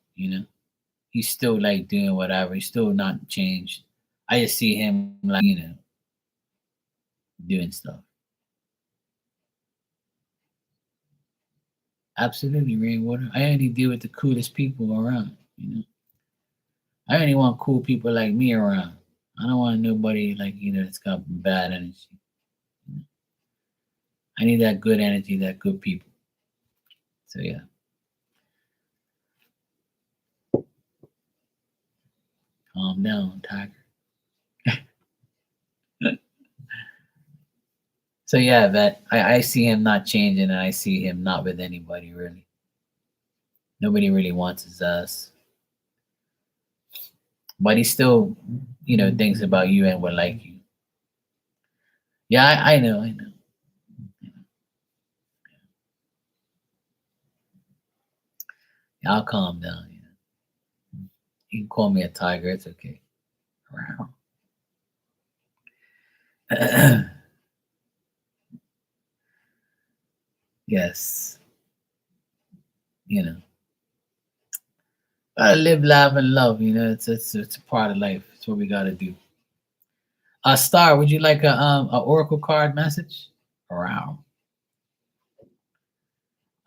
He's still like doing whatever, he's still not changed. I just see him like, doing stuff. Absolutely, Rainwater. I only deal with the coolest people around. I only want cool people like me around. I don't want nobody like, that's got bad energy. I need that good energy, that good people. So yeah. Calm down, Tiger. So yeah, that I see him not changing, and I see him not with anybody really. Nobody really wants his ass. But he still, thinks about you and would like you. Yeah, I know, I know. Yeah, I'll calm down. You can call me a tiger. It's okay. Yes, you know. Live, laugh, and love. It's a part of life. It's what we got to do. Star, would you like a oracle card message? Wow.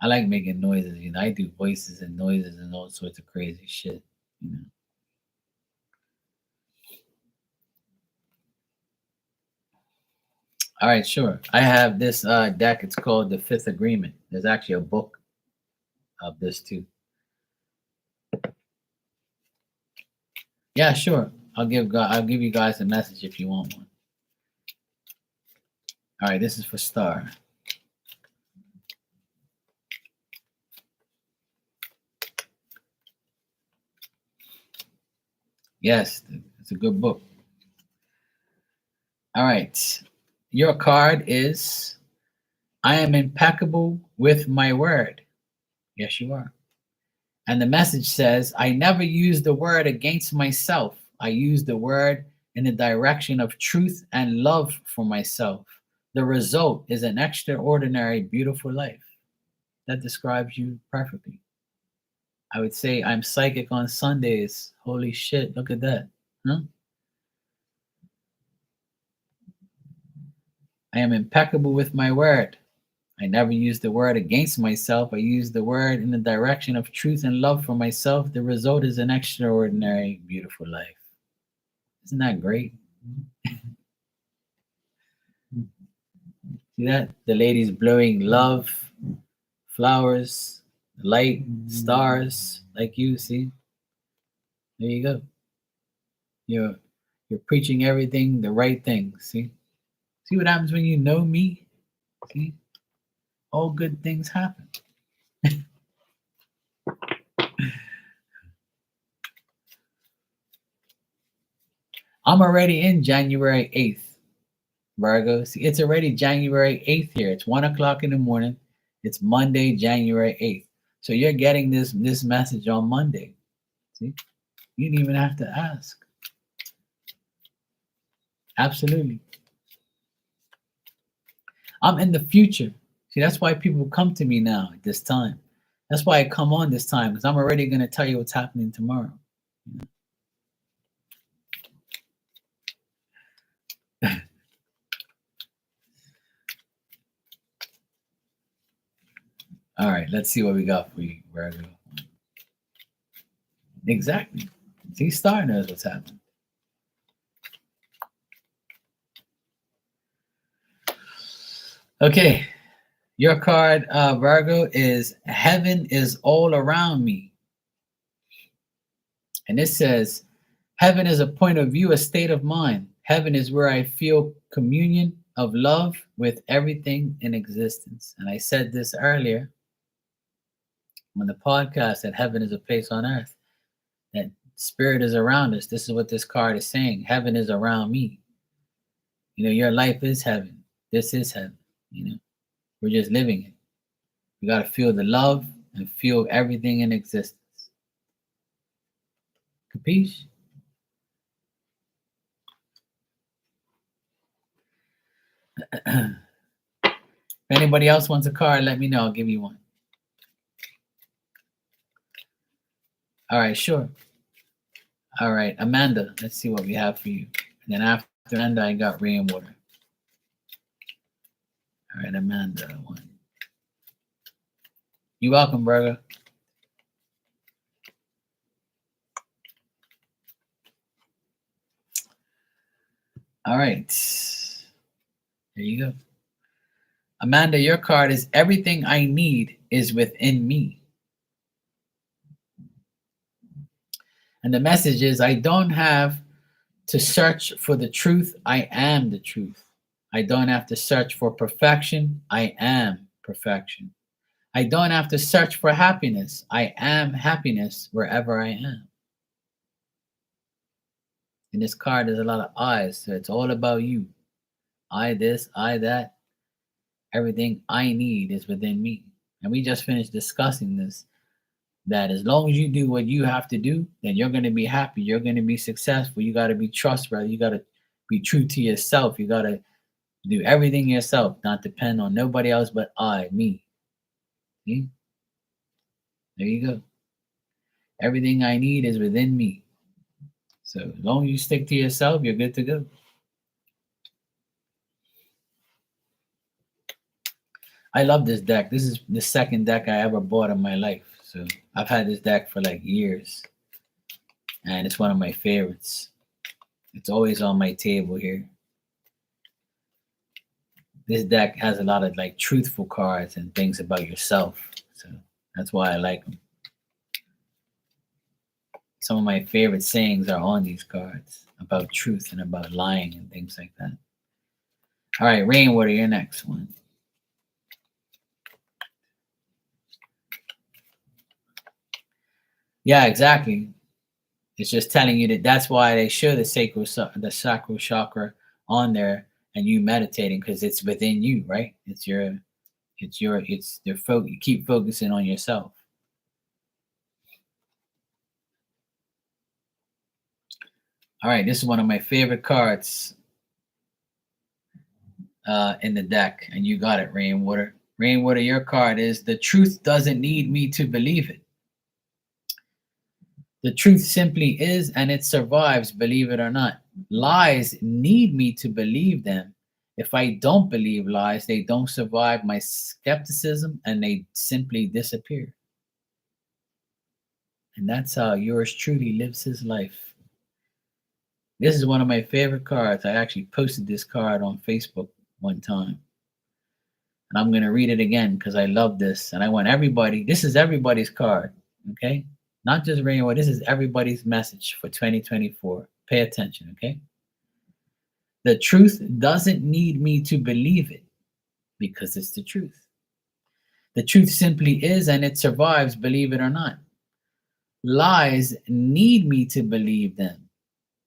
I like making noises. I do voices and noises and all sorts of crazy shit. You know. All right, sure. I have this deck. It's called The Fifth Agreement. There's actually a book of this too. Yeah, sure. I'll give you guys a message if you want one. All right, this is for Star. Yes, it's a good book. All right. Your card is I am impeccable with my word. Yes, you are. And the message says, I never use the word against myself. I use the word in the direction of truth and love for myself. The result is an extraordinary, beautiful life. That describes you perfectly. I would say I'm psychic on Sundays. Holy shit, look at that. Huh? I am impeccable with my word. I never use the word against myself. I use the word in the direction of truth and love for myself. The result is an extraordinary, beautiful life. Isn't that great? See that? The lady's blowing love, flowers, light, stars, like you, see? There you go. You're you're preaching everything, the right things, see? See what happens when you know me? See? All good things happen. I'm already in January 8th, Virgo. See, it's already January 8th here. It's 1 o'clock in the morning. It's Monday, January 8th. So you're getting this message on Monday. See? You didn't even have to ask. Absolutely. I'm in the future. See, that's why people come to me now at this time. That's why I come on this time, because I'm already going to tell you what's happening tomorrow. All right, let's see what we got for you, Virgo. Exactly. See, Star knows what's happening. Okay, your card, Virgo, is Heaven is all around me. And it says, Heaven is a point of view, a state of mind. Heaven is where I feel communion of love with everything in existence. And I said this earlier on the podcast that heaven is a place on earth, that spirit is around us. This is what this card is saying. Heaven is around me. Your life is heaven. This is heaven. We're just living it. We got to feel the love and feel everything in existence. Capiche? If anybody else wants a card, let me know. I'll give you one. All right, sure. All right, Amanda, let's see what we have for you. And then after Amanda, I got Rainwater. All right, Amanda, one. You're welcome, brother. All right. There you go. Amanda, your card is everything I need is within me. And the message is I don't have to search for the truth. I am the truth. I don't have to search for perfection. I am perfection. I don't have to search for happiness. I am happiness wherever I am. In this card, there's a lot of I's, so it's all about you. I this, I that. Everything I need is within me. And we just finished discussing this, that as long as you do what you have to do, then you're going to be happy. You're going to be successful. You got to be trustworthy. You got to be true to yourself. You got to do everything yourself, not depend on nobody else but me. See? There you go. Everything I need is within me. So as long as you stick to yourself, you're good to go. I love this deck. This is the second deck I ever bought in my life. So I've had this deck for like years, and it's one of my favorites. It's always on my table here. This deck has a lot of like truthful cards and things about yourself. So that's why I like them. Some of my favorite sayings are on these cards about truth and about lying and things like that. All right, Rainwater, your next one. Yeah, exactly. It's just telling you that that's why they show the sacral chakra on there and you meditating because it's within you, right? It's your you keep focusing on yourself. All right, this is one of my favorite cards in the deck, and you got it, Rainwater. Rainwater, your card is the truth doesn't need me to believe it. The truth simply is, and it survives, believe it or not. Lies need me to believe them. If I don't believe lies, they don't survive my skepticism and they simply disappear. And that's how yours truly lives his life. This is one of my favorite cards. I actually posted this card on Facebook one time. And I'm going to read it again because I love this. And I want everybody, this is everybody's card, okay? Not just Rainwater, this is everybody's message for 2024. Pay attention, okay? The truth doesn't need me to believe it because it's the truth. The truth simply is and it survives, believe it or not. Lies need me to believe them.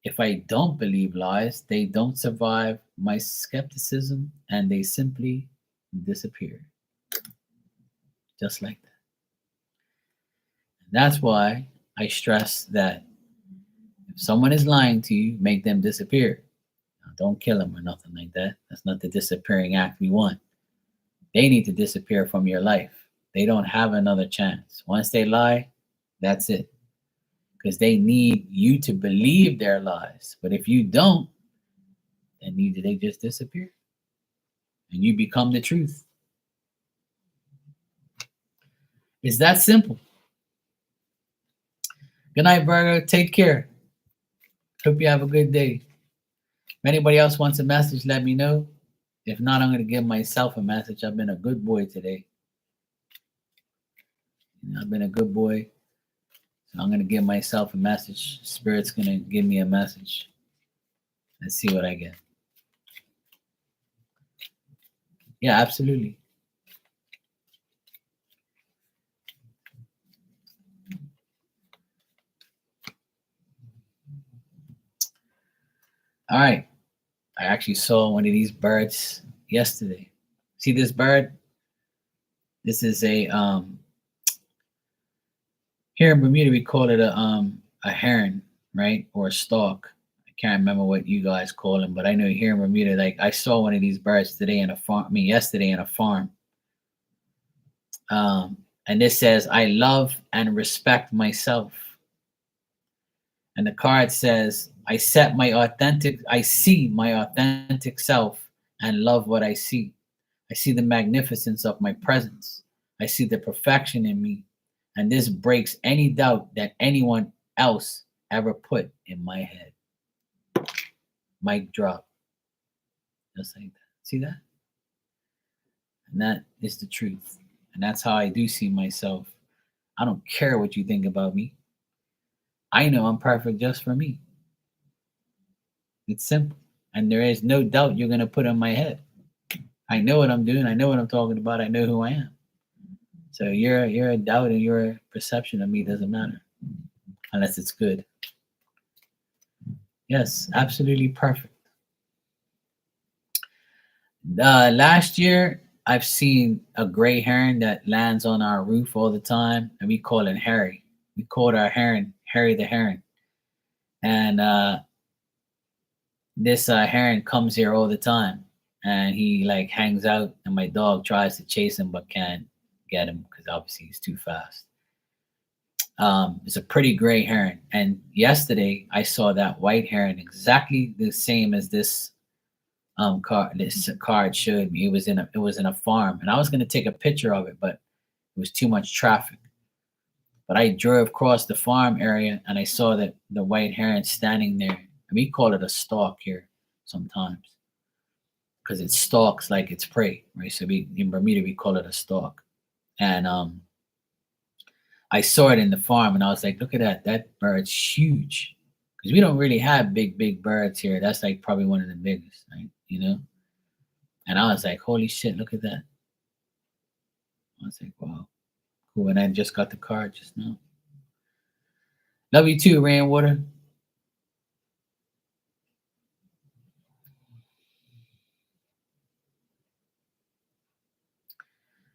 If I don't believe lies, they don't survive my skepticism and they simply disappear. Just like that. And that's why I stress that if someone is lying to you, make them disappear. Now, don't kill them or nothing like that. That's not the disappearing act we want. They need to disappear from your life. They don't have another chance. Once they lie, that's it. Because they need you to believe their lies. But if you don't, then they just disappear. And you become the truth. It's that simple. Good night, Virgo. Take care. Hope you have a good day. If anybody else wants a message, let me know. If not, I'm going to give myself a message. I've been a good boy today. I've been a good boy. So I'm going to give myself a message. Spirit's going to give me a message. Let's see what I get. Yeah, absolutely. All right. I actually saw one of these birds yesterday. See this bird? This is a here in Bermuda we call it a heron, right? Or a stork. I can't remember what you guys call them, but I know here in Bermuda, like I saw one of these birds today in a farm. I mean, yesterday in a farm. And this says, "I love and respect myself." And the card says, I see my authentic self and love what I see. I see the magnificence of my presence. I see the perfection in me. And this breaks any doubt that anyone else ever put in my head. Mic drop. Just like that. See that? And that is the truth. And that's how I do see myself. I don't care what you think about me. I know I'm perfect just for me. It's simple. And there is no doubt you're going to put in my head. I know what I'm doing. I know what I'm talking about. I know who I am. So your doubt and your perception of me doesn't matter unless it's good. Yes, absolutely perfect. Last year, I've seen a gray heron that lands on our roof all the time, and we call it Harry. We called our heron Harry the Heron. And this heron comes here all the time, and he like hangs out, and my dog tries to chase him but can't get him because obviously he's too fast. It's a pretty gray heron, and yesterday I saw that white heron exactly the same as this card. This card showed me it was in a farm, and I was gonna take a picture of it, but it was too much traffic. But I drove across the farm area and I saw that the white heron standing there. And we call it a stalk here sometimes because it stalks like it's prey, right? So we in Bermuda we call it a stalk. And I saw it in the farm and I was like, look at that. That bird's huge. Because we don't really have big birds here. That's like probably one of the biggest, right? You know? And I was like, holy shit, look at that. I was like, wow, cool. And I just got the card just now. Love you too, Rainwater.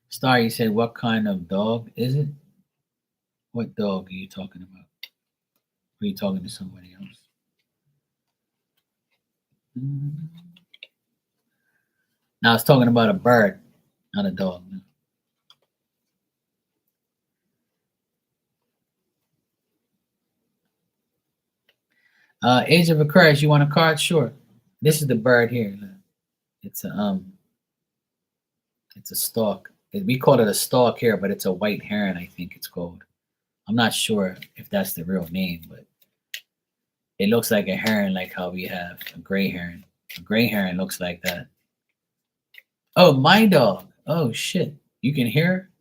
Star, you said, what kind of dog is it? What dog are you talking about? Are you talking to somebody else? Now I was talking about a bird, not a dog. Age of Aquarius, you want a card? Sure. This is the bird here. It's a stalk. We call it a stalk here, but it's a white heron, I think it's called. I'm not sure if that's the real name, but it looks like a heron, like how we have a gray heron. A gray heron looks like that. Oh, my dog. Oh shit. You can hear her?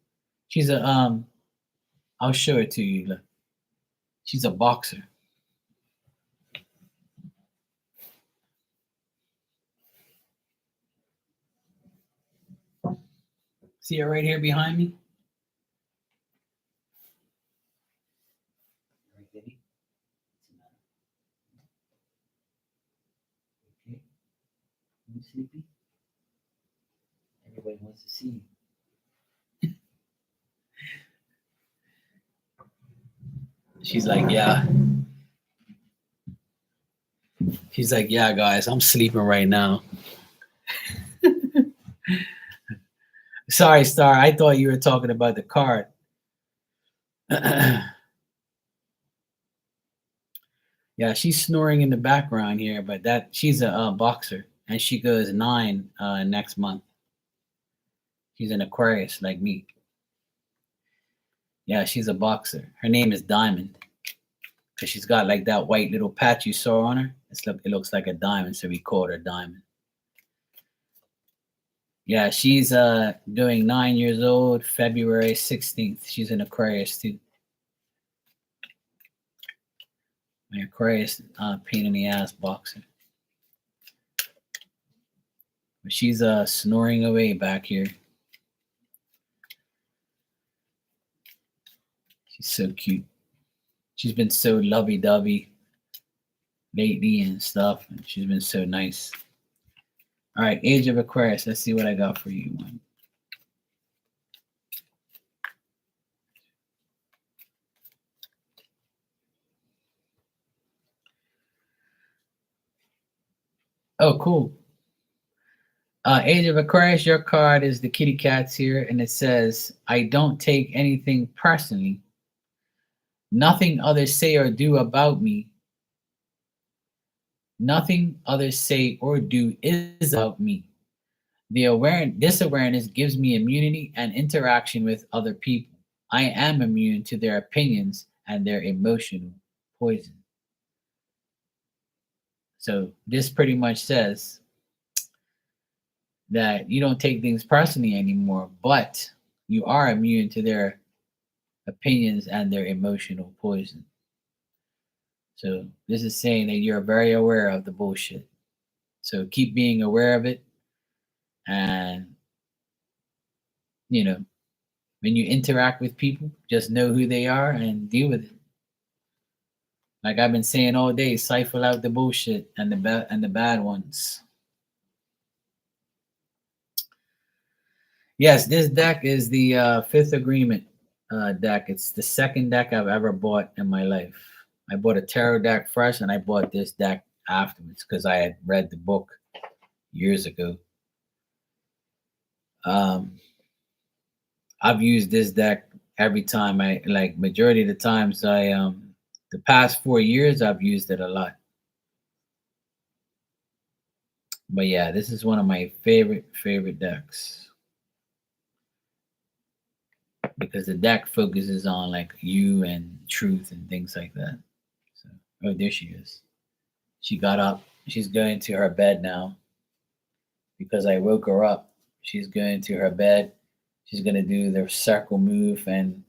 She's a I'll show it to you. Look. She's a boxer. See her right here behind me? Right, Betty? Okay. You sleepy? Everybody wants to see you. She's like, yeah. She's like, yeah, guys, I'm sleeping right now. Sorry, Star. I thought you were talking about the card. Yeah, she's snoring in the background here, but that she's a boxer, and she goes 9 next month. She's an Aquarius like me. Yeah, she's a boxer. Her name is Diamond because she's got like that white little patch you saw on her. It looks like a diamond, so we called her Diamond. Yeah, she's doing 9 years old, February 16th. She's an Aquarius too. My Aquarius pain in the ass boxer. But she's snoring away back here. She's so cute. She's been so lovey-dovey lately and stuff, and she's been so nice. All right, Age of Aquarius. Let's see what I got for you. Oh, cool. Age of Aquarius, your card is the kitty cats here, and it says, I don't take anything personally. Nothing others say or do about me. Nothing others say or do is about me. This awareness gives me immunity and interaction with other people. I am immune to their opinions and their emotional poison. So this pretty much says that you don't take things personally anymore, but you are immune to their opinions and their emotional poison. So this is saying that you're very aware of the bullshit. So keep being aware of it. And, you know, when you interact with people, just know who they are and deal with it. Like I've been saying all day, cipher out the bullshit and the bad ones. Yes, this deck is the Fifth Agreement deck. It's the second deck I've ever bought in my life. I bought a tarot deck first, and I bought this deck afterwards because I had read the book years ago. I've used this deck every time. I like majority of the times. The past 4 years I've used it a lot. But yeah, this is one of my favorite decks because the deck focuses on like you and truth and things like that. So, oh, there she is. She got up. She's going to her bed now because I woke her up. She's going to her bed. She's gonna do the circle move and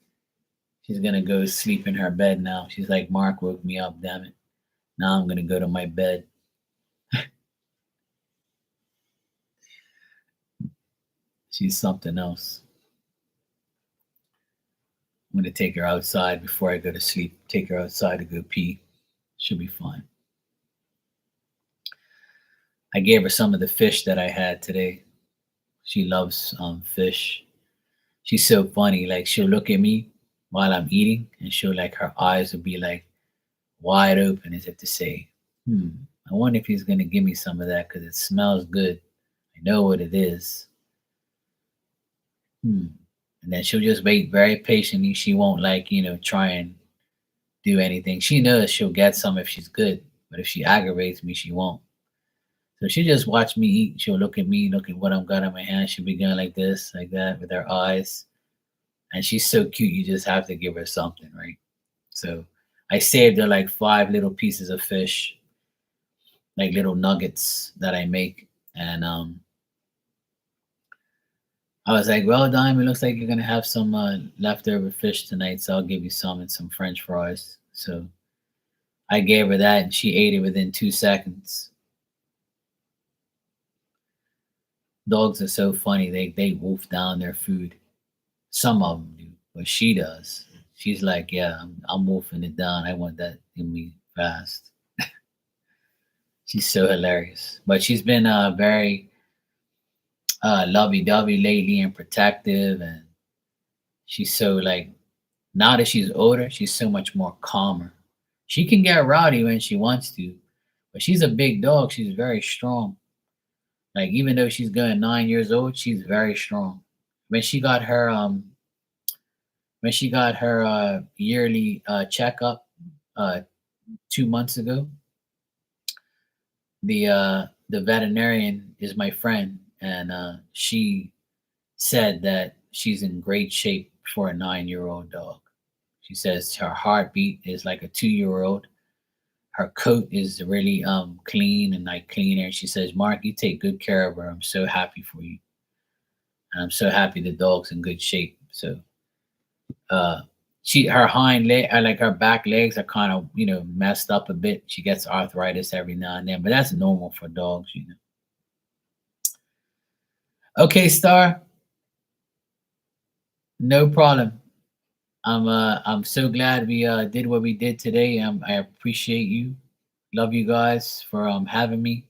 she's gonna go sleep in her bed now. She's like, Mark woke me up, damn it. Now I'm gonna go to my bed. She's something else. I'm gonna take her outside before I go to sleep. Take her outside to go pee. She'll be fine. I gave her some of the fish that I had today. She loves fish. She's so funny. Like she'll look at me while I'm eating, and she'll like her eyes will be like wide open as if to say, I wonder if he's gonna give me some of that because it smells good. I know what it is. And then she'll just wait very patiently. She won't like, try and do anything. She knows she'll get some if she's good, but if she aggravates me, she won't. So she just watch me eat. She'll look at me, look at what I've got in my hand. She'll be going like this, like that, with her eyes. And she's so cute. You just have to give her something, right? So I saved her like 5 little pieces of fish, like little nuggets that I make, and I was like, well, Dime, it looks like you're gonna have some leftover fish tonight, so I'll give you some and some French fries. So I gave her that, and she ate it within 2 seconds. Dogs are so funny; they wolf down their food. Some of them do, but she does. She's like, yeah, I'm wolfing it down. I want that in me fast. She's so hilarious, but she's been very lovey-dovey lately and protective, and she's so like now that she's older, she's so much more calmer. She can get rowdy when she wants to, but she's a big dog. She's very strong. Like even though she's going 9 years old, she's very strong. When she got her yearly checkup 2 months ago, the veterinarian is my friend, and she said that she's in great shape for a 9-year-old dog. She says her heartbeat is like a 2-year-old. Her coat is really clean and like cleaner. She says, Mark, you take good care of her. I'm so happy for you. And I'm so happy the dog's in good shape. So uh her hind leg like her back legs are kind of messed up a bit. She gets arthritis every now and then, but that's normal for dogs. Okay, Star, no problem. I'm so glad we did what we did today. I appreciate you. Love you guys for having me,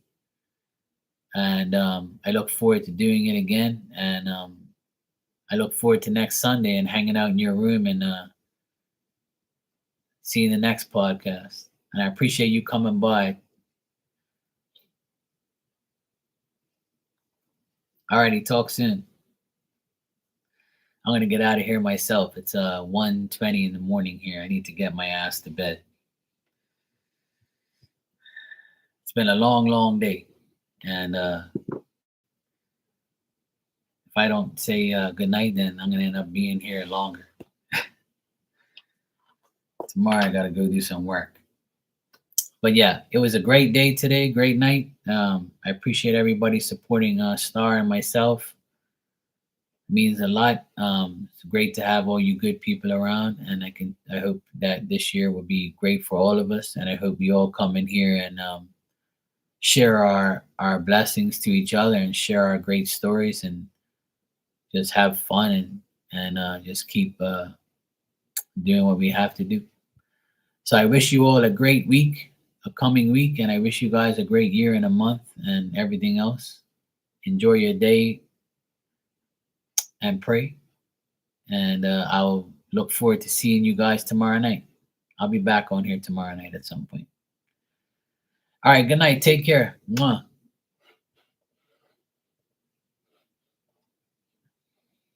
and I look forward to doing it again. And I look forward to next Sunday and hanging out in your room and seeing the next podcast. And I appreciate you coming by. Alrighty, talk soon. I'm gonna get out of here myself. It's 1:20 in the morning here. I need to get my ass to bed. It's been a long, long day, and if I don't say good night, then I'm gonna end up being here longer. Tomorrow I gotta go do some work. But yeah, it was a great day today, great night. I appreciate everybody supporting Star and myself. It means a lot. It's great to have all you good people around, and I hope that this year will be great for all of us. And I hope we all come in here and share our blessings to each other and share our great stories and just have fun and just keep doing what we have to do. So I wish you all a great week, a coming week, and I wish you guys a great year and a month and everything else. Enjoy your day and pray. And I'll look forward to seeing you guys tomorrow night. I'll be back on here tomorrow night at some point. All right, good night. Take care. Mwah.